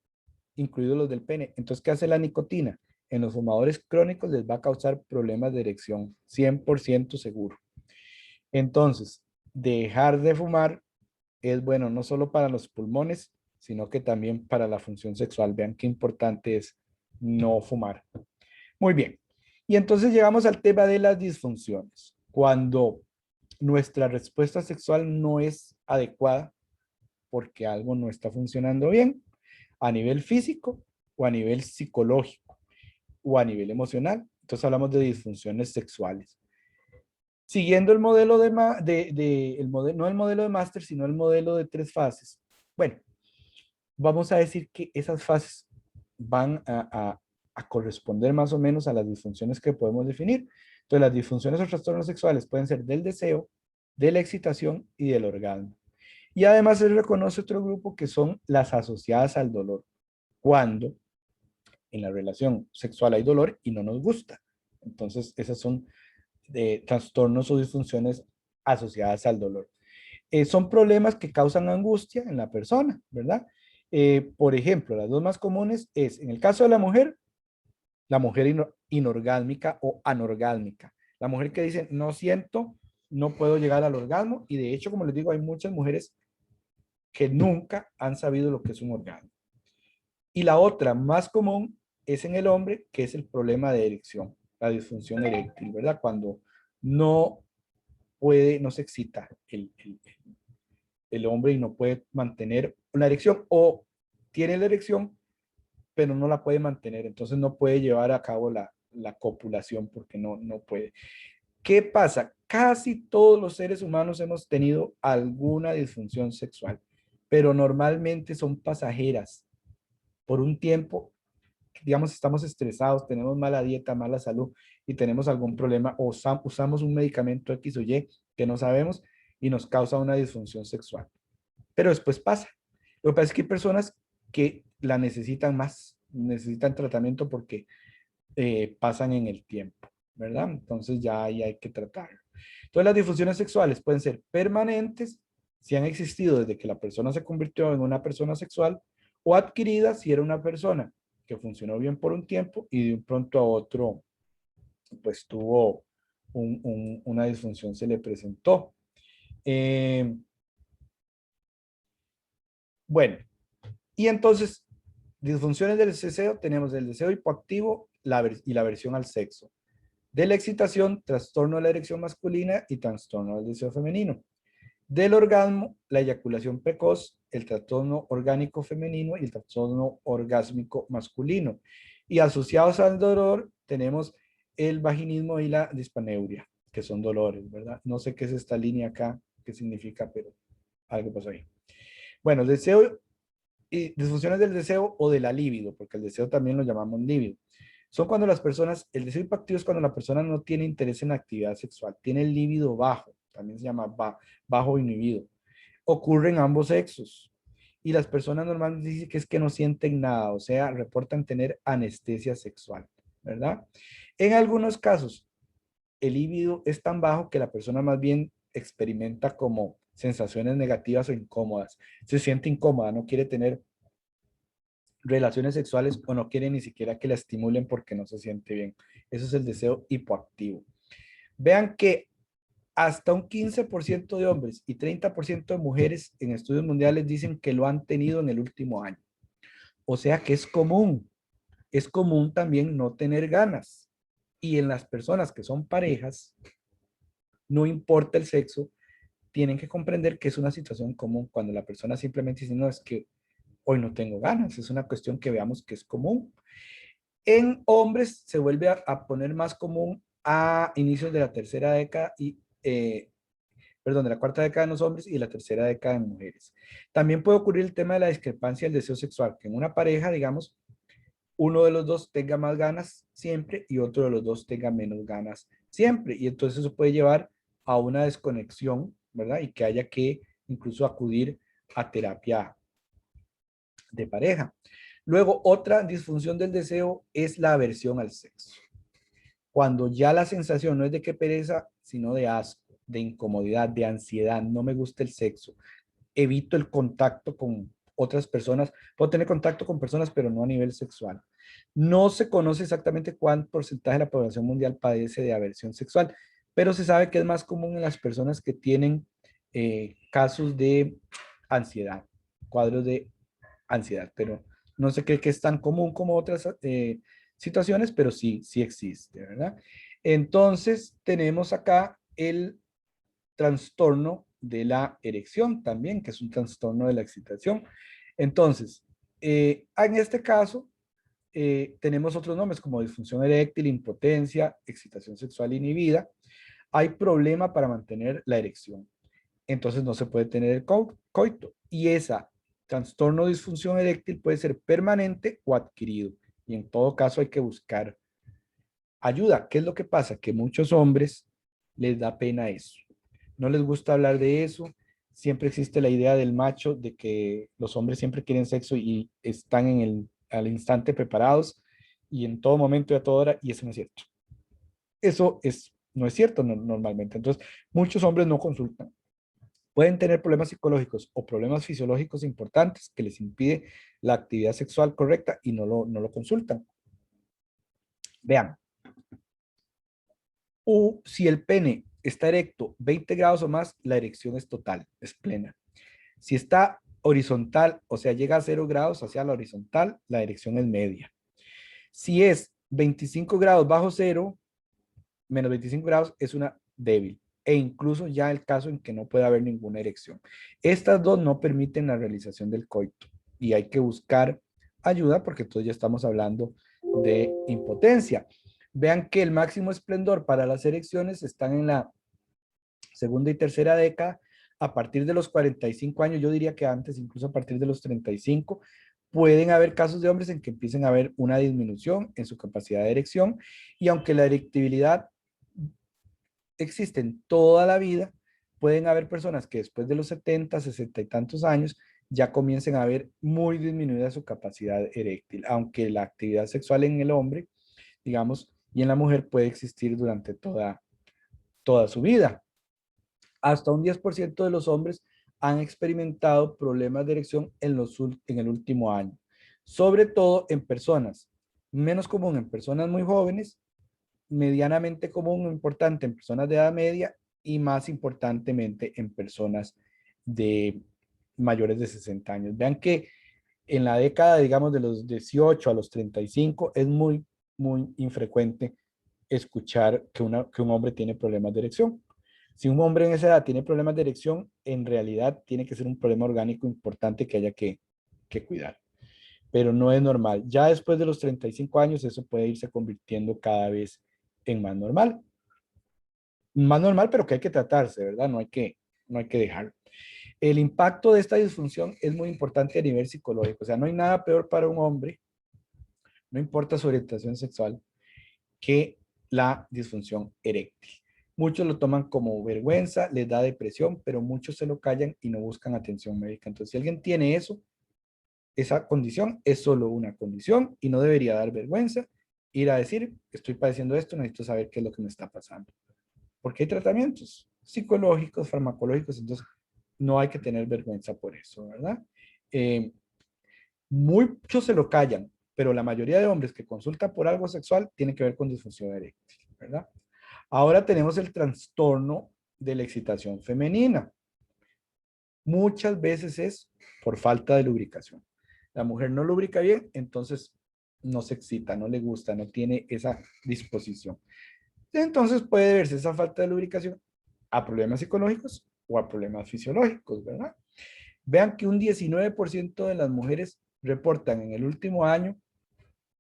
incluidos los del pene. Entonces, ¿qué hace la nicotina? En los fumadores crónicos les va a causar problemas de erección, 100% seguro. Entonces, dejar de fumar es bueno no solo para los pulmones, sino que también para la función sexual. Vean qué importante es no fumar. Muy bien. Y entonces llegamos al tema de las disfunciones. Cuando nuestra respuesta sexual no es adecuada porque algo no está funcionando bien a nivel físico o a nivel psicológico o a nivel emocional. Entonces hablamos de disfunciones sexuales. Siguiendo el modelo no el modelo de máster, sino el modelo de 3 fases. Bueno, vamos a decir que esas fases van a corresponder más o menos a las disfunciones que podemos definir. Entonces, las disfunciones o trastornos sexuales pueden ser del deseo, de la excitación y del orgasmo. Y además se reconoce otro grupo que son las asociadas al dolor, cuando en la relación sexual hay dolor y no nos gusta. Entonces, esas son trastornos o disfunciones asociadas al dolor. Son problemas que causan angustia en la persona, ¿verdad? Por ejemplo, las dos más comunes es, en el caso de la mujer inorgásmica o anorgásmica. La mujer que dice, no siento, no puedo llegar al orgasmo, y de hecho, como les digo, hay muchas mujeres que nunca han sabido lo que es un orgasmo. Y la otra más común es en el hombre, que es el problema de erección, la disfunción eréctil, ¿verdad? Cuando no puede, no se excita el hombre y no puede mantener una erección, o tiene la erección, pero no la puede mantener, entonces no puede llevar a cabo la copulación porque no puede. ¿Qué pasa? Casi todos los seres humanos hemos tenido alguna disfunción sexual, pero normalmente son pasajeras. Por un tiempo, digamos, estamos estresados, tenemos mala dieta, mala salud y tenemos algún problema o usamos un medicamento X o Y que no sabemos y nos causa una disfunción sexual. Pero después pasa. Lo que pasa es que hay personas que la necesitan más, necesitan tratamiento porque pasan en el tiempo, ¿verdad? Entonces ya ahí hay que tratarlo. Entonces las disfunciones sexuales pueden ser permanentes si han existido desde que la persona se convirtió en una persona sexual, o adquiridas si era una persona que funcionó bien por un tiempo y de un pronto a otro pues tuvo una disfunción, se le presentó. Bueno, y entonces disfunciones del deseo tenemos el deseo hipoactivo y la aversión al sexo. De la excitación, trastorno de la erección masculina y trastorno del deseo femenino. Del orgasmo, la eyaculación precoz, el trastorno orgánico femenino y el trastorno orgásmico masculino. Y asociados al dolor tenemos el vaginismo y la dispaneuria, que son dolores, ¿verdad? No sé qué es esta línea acá, qué significa, pero algo pasó ahí. Bueno, el deseo y disfunciones del deseo o de la libido, porque el deseo también lo llamamos libido. Son cuando las personas, el deseo hipoactivo es cuando la persona no tiene interés en la actividad sexual, tiene el libido bajo, también se llama bajo inhibido. Ocurre en ambos sexos. Y las personas normalmente dicen que es que no sienten nada, o sea, reportan tener anestesia sexual, ¿verdad? En algunos casos, el libido es tan bajo que la persona más bien experimenta como sensaciones negativas o incómodas. Se siente incómoda, no quiere tener relaciones sexuales o no quiere ni siquiera que la estimulen porque no se siente bien. Eso es el deseo hipoactivo. Vean que hasta un 15% de hombres y 30% de mujeres en estudios mundiales dicen que lo han tenido en el último año. O sea que es común. Es común también no tener ganas. Y en las personas que son parejas, no importa el sexo, tienen que comprender que es una situación común cuando la persona simplemente dice, no, es que hoy no tengo ganas. Es una cuestión que veamos que es común. En hombres se vuelve a poner más común a inicios de la tercera década y de la cuarta década en los hombres y de la tercera década en mujeres. También puede ocurrir el tema de la discrepancia del deseo sexual, que en una pareja, digamos, uno de los dos tenga más ganas siempre y otro de los dos tenga menos ganas siempre. Y entonces eso puede llevar a una desconexión, ¿verdad? Y que haya que incluso acudir a terapia de pareja. Luego, otra disfunción del deseo es la aversión al sexo. Cuando ya la sensación no es de que pereza, sino de asco, de incomodidad, de ansiedad, no me gusta el sexo, evito el contacto con otras personas, puedo tener contacto con personas, pero no a nivel sexual. No se conoce exactamente cuánto porcentaje de la población mundial padece de aversión sexual, pero se sabe que es más común en las personas que tienen casos de ansiedad, cuadros de ansiedad, pero no se cree que es tan común como otras situaciones, pero sí, sí existe, ¿verdad? Entonces, tenemos acá el trastorno de la erección también, que es un trastorno de la excitación. Entonces, en este caso, tenemos otros nombres como disfunción eréctil, impotencia, excitación sexual inhibida. Hay problema para mantener la erección. Entonces no se puede tener el coito. Y esa trastorno de disfunción eréctil puede ser permanente o adquirido. Y en todo caso hay que buscar ayuda. ¿Qué es lo que pasa? Que muchos hombres les da pena eso. No les gusta hablar de eso. Siempre existe la idea del macho de que los hombres siempre quieren sexo y están al instante preparados y en todo momento y a toda hora, y eso no es cierto. Eso no es cierto normalmente. Entonces, muchos hombres no consultan. Pueden tener problemas psicológicos o problemas fisiológicos importantes que les impide la actividad sexual correcta y no lo consultan. Vean, si el pene está erecto 20 grados o más, la erección es total, es plena. Si está horizontal, o sea, llega a 0 grados hacia la horizontal, la erección es media. Si es 25 grados bajo cero, menos 25 grados, es una débil. E incluso ya el caso en que no puede haber ninguna erección. Estas dos no permiten la realización del coito y hay que buscar ayuda porque entonces ya estamos hablando de impotencia. Vean que el máximo esplendor para las erecciones están en la segunda y tercera década. A partir de los 45 años, yo diría que antes, incluso a partir de los 35, pueden haber casos de hombres en que empiecen a haber una disminución en su capacidad de erección y aunque la erectibilidad existen toda la vida, pueden haber personas que después de los 70, 60 y tantos años ya comiencen a ver muy disminuida su capacidad eréctil, aunque la actividad sexual en el hombre, digamos, y en la mujer puede existir durante toda su vida. Hasta un 10% de los hombres han experimentado problemas de erección en el último año, sobre todo en personas, menos común en personas muy jóvenes, medianamente común o importante en personas de edad media y más importantemente en personas de mayores de 60 años. Vean que en la década, digamos, de los 18 a los 35 es muy infrecuente escuchar que un hombre tiene problemas de erección. Si un hombre en esa edad tiene problemas de erección, en realidad tiene que ser un problema orgánico importante que haya que cuidar. Pero no es normal. Ya después de los 35 años, eso puede irse convirtiendo cada vez en más normal. Más normal, pero que hay que tratarse, ¿verdad? No hay que dejarlo. El impacto de esta disfunción es muy importante a nivel psicológico. O sea, no hay nada peor para un hombre, no importa su orientación sexual, que la disfunción eréctil. Muchos lo toman como vergüenza, les da depresión, pero muchos se lo callan y no buscan atención médica. Entonces, si alguien tiene eso, esa condición es solo una condición y no debería dar vergüenza ir a decir, estoy padeciendo esto, necesito saber qué es lo que me está pasando. Porque hay tratamientos psicológicos, farmacológicos, entonces no hay que tener vergüenza por eso, ¿verdad? Muchos se lo callan, pero la mayoría de hombres que consultan por algo sexual tiene que ver con disfunción eréctil, ¿verdad? Ahora tenemos el trastorno de la excitación femenina. Muchas veces es por falta de lubricación. La mujer no lubrica bien, entonces no se excita, no le gusta, no tiene esa disposición. Entonces puede verse esa falta de lubricación a problemas psicológicos o a problemas fisiológicos, ¿verdad? Vean que un 19% de las mujeres reportan en el último año,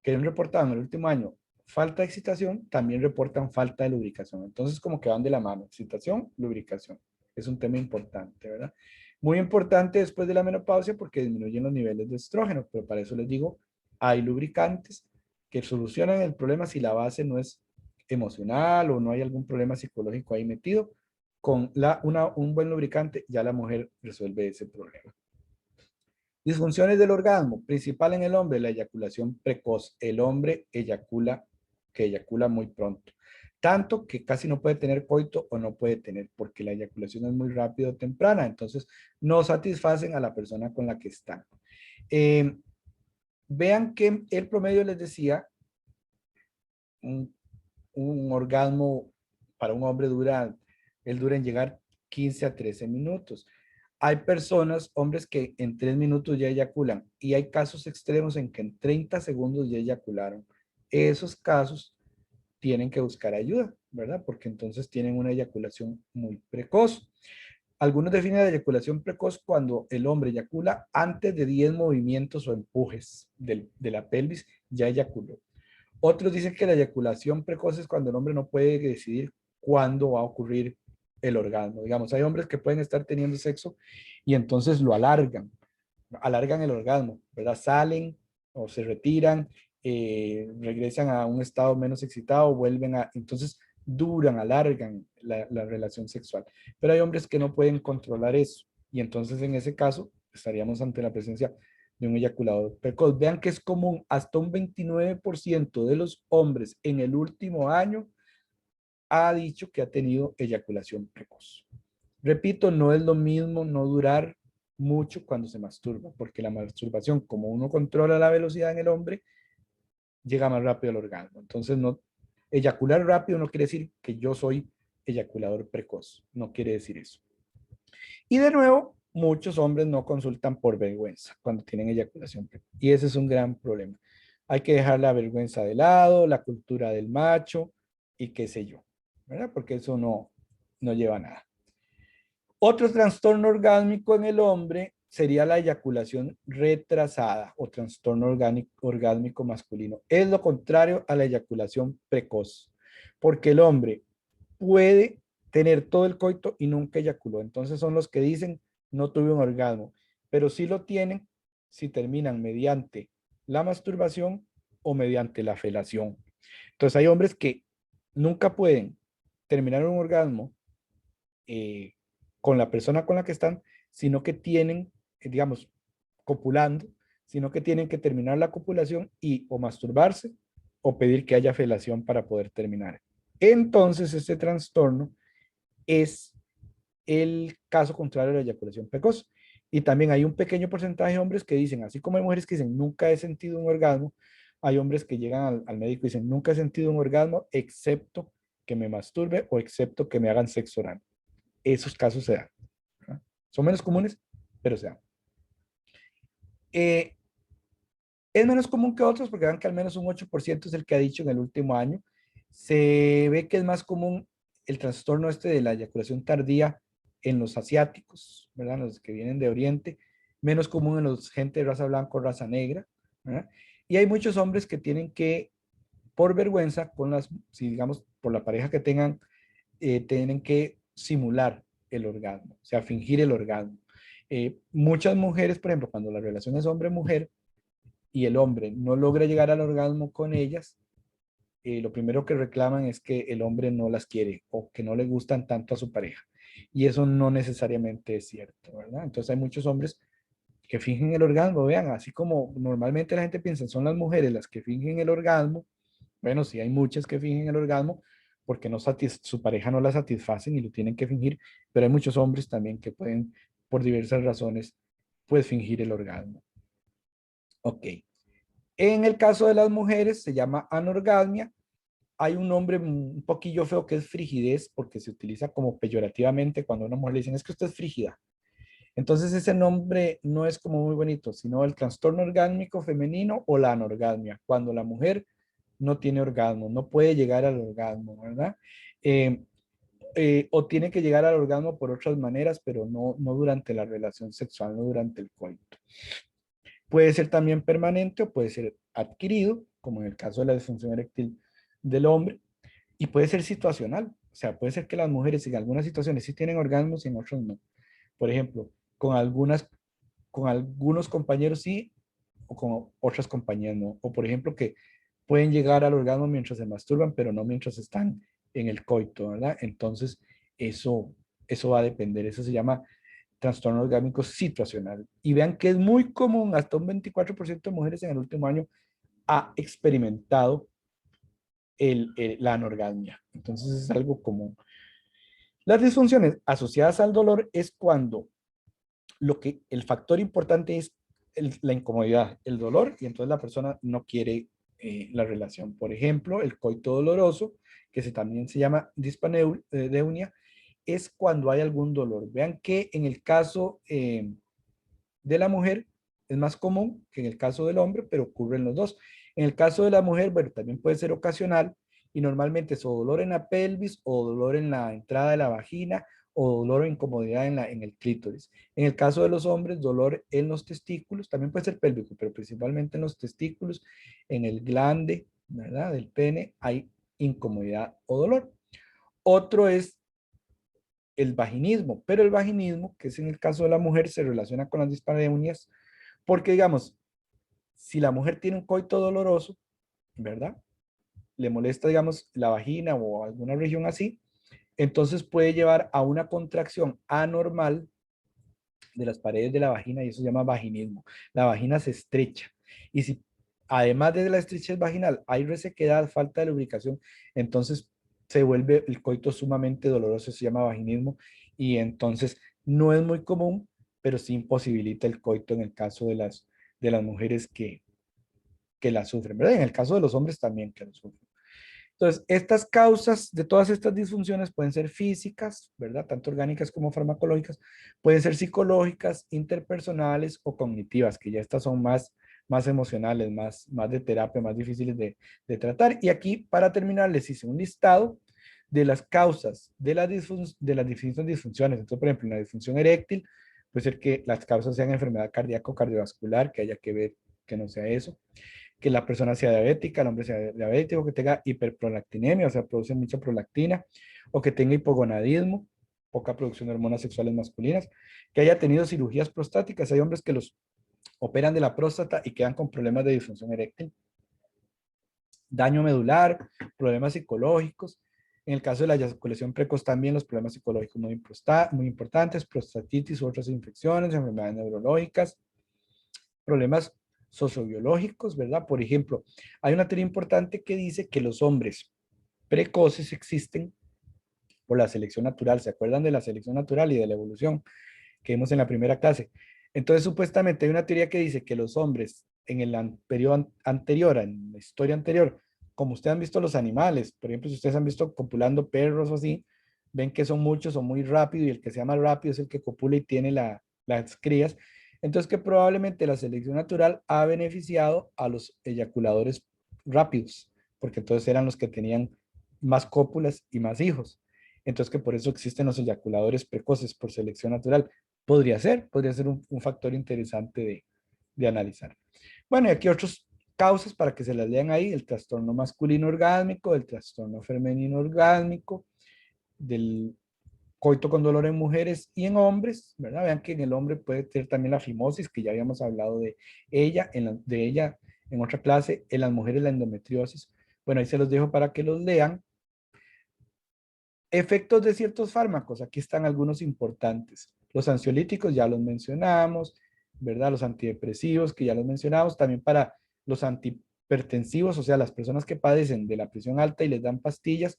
que han reportado en el último año falta de excitación, también reportan falta de lubricación. Entonces como que van de la mano, excitación, lubricación. Es un tema importante, ¿verdad? Muy importante después de la menopausia porque disminuyen los niveles de estrógeno, pero para eso les digo, hay lubricantes que solucionan el problema si la base no es emocional o no hay algún problema psicológico ahí metido. Con un buen lubricante ya la mujer resuelve ese problema. Disfunciones del orgasmo, principal en el hombre, la eyaculación precoz. El hombre eyacula muy pronto. Tanto que casi no puede tener coito o no puede tener, porque la eyaculación es muy rápido o temprana. Entonces, no satisfacen a la persona con la que están. Vean que el promedio les decía, un orgasmo para un hombre dura en llegar 15 a 13 minutos. Hay personas, hombres, que en 3 minutos ya eyaculan y hay casos extremos en que en 30 segundos ya eyacularon. Esos casos tienen que buscar ayuda, ¿verdad? Porque entonces tienen una eyaculación muy precoz. Algunos definen la eyaculación precoz cuando el hombre eyacula antes de 10 movimientos o empujes de la pelvis, ya eyaculó. Otros dicen que la eyaculación precoz es cuando el hombre no puede decidir cuándo va a ocurrir el orgasmo. Digamos, hay hombres que pueden estar teniendo sexo y entonces lo alargan el orgasmo, ¿verdad? Salen o se retiran, regresan a un estado menos excitado, entonces alargan la relación sexual. Pero hay hombres que no pueden controlar eso y entonces en ese caso estaríamos ante la presencia de un eyaculador precoz. Vean que es común, hasta un 29% de los hombres en el último año ha dicho que ha tenido eyaculación precoz. Repito, no es lo mismo no durar mucho cuando se masturba, porque la masturbación, como uno controla la velocidad en el hombre, llega más rápido al orgasmo. Entonces, eyacular rápido no quiere decir que yo soy eyaculador precoz, no quiere decir eso. Y de nuevo, muchos hombres no consultan por vergüenza cuando tienen eyaculación precoz. Y ese es un gran problema. Hay que dejar la vergüenza de lado, la cultura del macho y qué sé yo, ¿verdad? Porque eso no lleva a nada. Otro trastorno orgásmico en el hombre sería la eyaculación retrasada o trastorno orgásmico masculino. Es lo contrario a la eyaculación precoz, porque el hombre puede tener todo el coito y nunca eyaculó. Entonces son los que dicen no tuve un orgasmo, pero sí lo tienen si terminan mediante la masturbación o mediante la felación. Entonces hay hombres que nunca pueden terminar un orgasmo con la persona con la que están, sino que tienen, digamos, copulando, sino que tienen que terminar la copulación y o masturbarse o pedir que haya felación para poder terminar. Entonces, este trastorno es el caso contrario a la eyaculación precoz. Y también hay un pequeño porcentaje de hombres que dicen, así como hay mujeres que dicen, nunca he sentido un orgasmo, hay hombres que llegan al médico y dicen, nunca he sentido un orgasmo, excepto que me masturbe o excepto que me hagan sexo oral. Esos casos se dan. ¿No? Son menos comunes, pero se dan. Es menos común que otros porque vean que al menos un 8% es el que ha dicho en el último año Se ve que es más común el trastorno este de la eyaculación tardía en los asiáticos, ¿verdad? Los que vienen de Oriente, menos común en los gente de raza blanca o raza negra, ¿verdad? Y hay muchos hombres que tienen que, por vergüenza, con las, si digamos, por la pareja que tengan, tienen que simular el orgasmo, o sea, fingir el orgasmo. Muchas mujeres, por ejemplo, cuando la relación es hombre-mujer y el hombre no logra llegar al orgasmo con ellas, lo primero que reclaman es que el hombre no las quiere o que no le gustan tanto a su pareja. Y eso no necesariamente es cierto, ¿verdad? Entonces hay muchos hombres que fingen el orgasmo, vean, así como normalmente la gente piensa, son las mujeres las que fingen el orgasmo. Bueno, sí hay muchas que fingen el orgasmo porque no su pareja no la satisfacen y lo tienen que fingir, pero hay muchos hombres también que pueden, por diversas razones, pues fingir el orgasmo. Ok. En el caso de las mujeres se llama anorgasmia. Hay un nombre un poquillo feo que es frigidez, porque se utiliza como peyorativamente cuando a una mujer le dicen, es que usted es frígida. Entonces ese nombre no es como muy bonito, sino el trastorno orgásmico femenino o la anorgasmia, cuando la mujer no tiene orgasmo, no puede llegar al orgasmo, ¿verdad? Eh, o tiene que llegar al orgasmo por otras maneras, pero no durante la relación sexual, no durante el coito. Puede ser también permanente o puede ser adquirido, como en el caso de la disfunción eréctil del hombre, y puede ser situacional. O sea, puede ser que las mujeres en algunas situaciones sí tienen orgasmos y en otras no. Por ejemplo, con algunos compañeros sí, o con otras compañías no. O por ejemplo, que pueden llegar al orgasmo mientras se masturban, pero no mientras están en el coito, ¿verdad? Entonces, eso va a depender. Eso se llama trastorno orgánico situacional. Y vean que es muy común, hasta un 24% de mujeres en el último año ha experimentado la anorgasmia. Entonces es algo común. Las disfunciones asociadas al dolor es cuando el factor importante es la incomodidad, el dolor, y entonces la persona no quiere la relación. Por ejemplo, el coito doloroso, que también se llama dispaneunia, es cuando hay algún dolor. Vean que en el caso de la mujer es más común que en el caso del hombre, pero ocurren los dos. En el caso de la mujer, bueno, también puede ser ocasional y normalmente es o dolor en la pelvis o dolor en la entrada de la vagina o dolor o incomodidad en el clítoris. En el caso de los hombres, dolor en los testículos, también puede ser pélvico, pero principalmente en los testículos, en el glande, ¿verdad? Del pene, hay incomodidad o dolor. Otro es el vaginismo, pero el vaginismo, que es en el caso de la mujer, se relaciona con las dispareunias, porque digamos, si la mujer tiene un coito doloroso, ¿verdad? Le molesta, digamos, la vagina o alguna región así, entonces puede llevar a una contracción anormal de las paredes de la vagina y eso se llama vaginismo. La vagina se estrecha y si además de la estrechez vaginal hay resequedad, falta de lubricación, entonces se vuelve el coito sumamente doloroso, se llama vaginismo y entonces no es muy común, pero sí imposibilita el coito en el caso de las mujeres que la sufren, ¿verdad? En el caso de los hombres también que lo sufren. Entonces, estas causas de todas estas disfunciones pueden ser físicas, ¿verdad? Tanto orgánicas como farmacológicas, pueden ser psicológicas, interpersonales o cognitivas, que ya estas son más emocionales, más de terapia, más difíciles de tratar. Y aquí, para terminar, les hice un listado de las causas de las distintas disfunciones. Entonces, por ejemplo, en la disfunción eréctil, puede ser que las causas sean enfermedad cardíaco cardiovascular, que haya que ver que no sea eso, que la persona sea diabética, el hombre sea diabético, que tenga hiperprolactinemia, o sea, produce mucha prolactina, o que tenga hipogonadismo, poca producción de hormonas sexuales masculinas, que haya tenido cirugías prostáticas. Hay hombres que los operan de la próstata y quedan con problemas de disfunción eréctil, daño medular, problemas psicológicos. En el caso de la eyaculación precoz también los problemas psicológicos muy importantes, prostatitis u otras infecciones, enfermedades neurológicas, problemas sociobiológicos, ¿verdad? Por ejemplo, hay una teoría importante que dice que los hombres precoces existen por la selección natural. ¿Se acuerdan de la selección natural y de la evolución que vimos en la primera clase? Entonces, supuestamente hay una teoría que dice que los hombres en el periodo anterior, en la historia anterior, como ustedes han visto los animales, por ejemplo, si ustedes han visto copulando perros o así, ven que son muchos, son muy rápidos y el que sea más rápido es el que copula y tiene las crías. Entonces, que probablemente la selección natural ha beneficiado a los eyaculadores rápidos, porque entonces eran los que tenían más cópulas y más hijos. Entonces que por eso existen los eyaculadores precoces por selección natural. Podría ser un factor interesante de analizar. Bueno, y aquí otras causas para que se las lean ahí: el trastorno masculino orgásmico, el trastorno femenino orgásmico, del coito con dolor en mujeres y en hombres, ¿verdad? Vean que en el hombre puede tener también la fimosis, que ya habíamos hablado de ella, en otra clase, en las mujeres la endometriosis. Bueno, ahí se los dejo para que los lean. Efectos de ciertos fármacos, aquí están algunos importantes. Los ansiolíticos ya los mencionamos, ¿verdad? Los antidepresivos que ya los mencionamos, también para los antihipertensivos, o sea, las personas que padecen de la presión alta y les dan pastillas,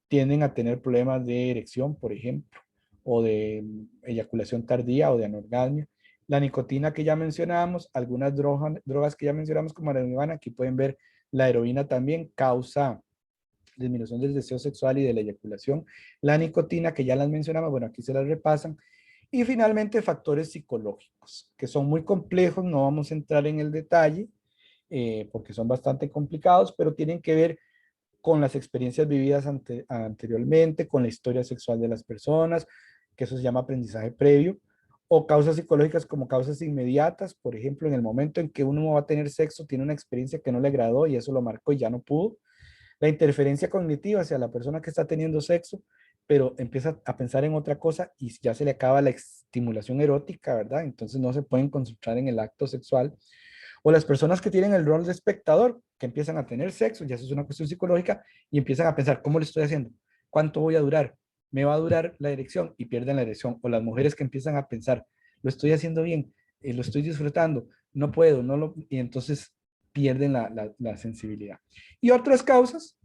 tienden a tener problemas de erección, por ejemplo, o de eyaculación tardía o de anorgasmia. La nicotina que ya mencionamos, algunas drogas que ya mencionamos como la marihuana, aquí pueden ver la heroína también causa disminución del deseo sexual y de la eyaculación. La nicotina que ya las mencionamos, bueno, aquí se las repasan. Y finalmente factores psicológicos, que son muy complejos, no vamos a entrar en el detalle porque son bastante complicados, pero tienen que ver con las experiencias vividas anteriormente, con la historia sexual de las personas, que eso se llama aprendizaje previo, o causas psicológicas como causas inmediatas, por ejemplo, en el momento en que uno va a tener sexo, tiene una experiencia que no le agradó y eso lo marcó y ya no pudo. La interferencia cognitiva hacia la persona que está teniendo sexo, pero empieza a pensar en otra cosa y ya se le acaba la estimulación erótica, ¿verdad? Entonces no se pueden concentrar en el acto sexual. O las personas que tienen el rol de espectador, que empiezan a tener sexo, ya eso es una cuestión psicológica, y empiezan a pensar, ¿cómo lo estoy haciendo? ¿Cuánto voy a durar? ¿Me va a durar la erección? Y pierden la erección. O las mujeres que empiezan a pensar, lo estoy haciendo bien, lo estoy disfrutando, no puedo, y entonces pierden la sensibilidad. Y otras causas,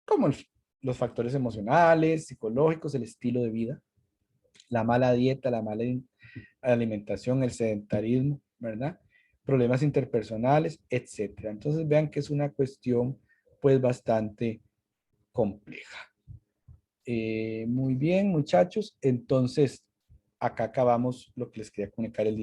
como los factores emocionales, psicológicos, el estilo de vida, la mala dieta, la mala alimentación, el sedentarismo, ¿verdad? Problemas interpersonales, etcétera. Entonces vean que es una cuestión pues bastante compleja. Muy bien, muchachos. Entonces, acá acabamos lo que les quería comunicar el día.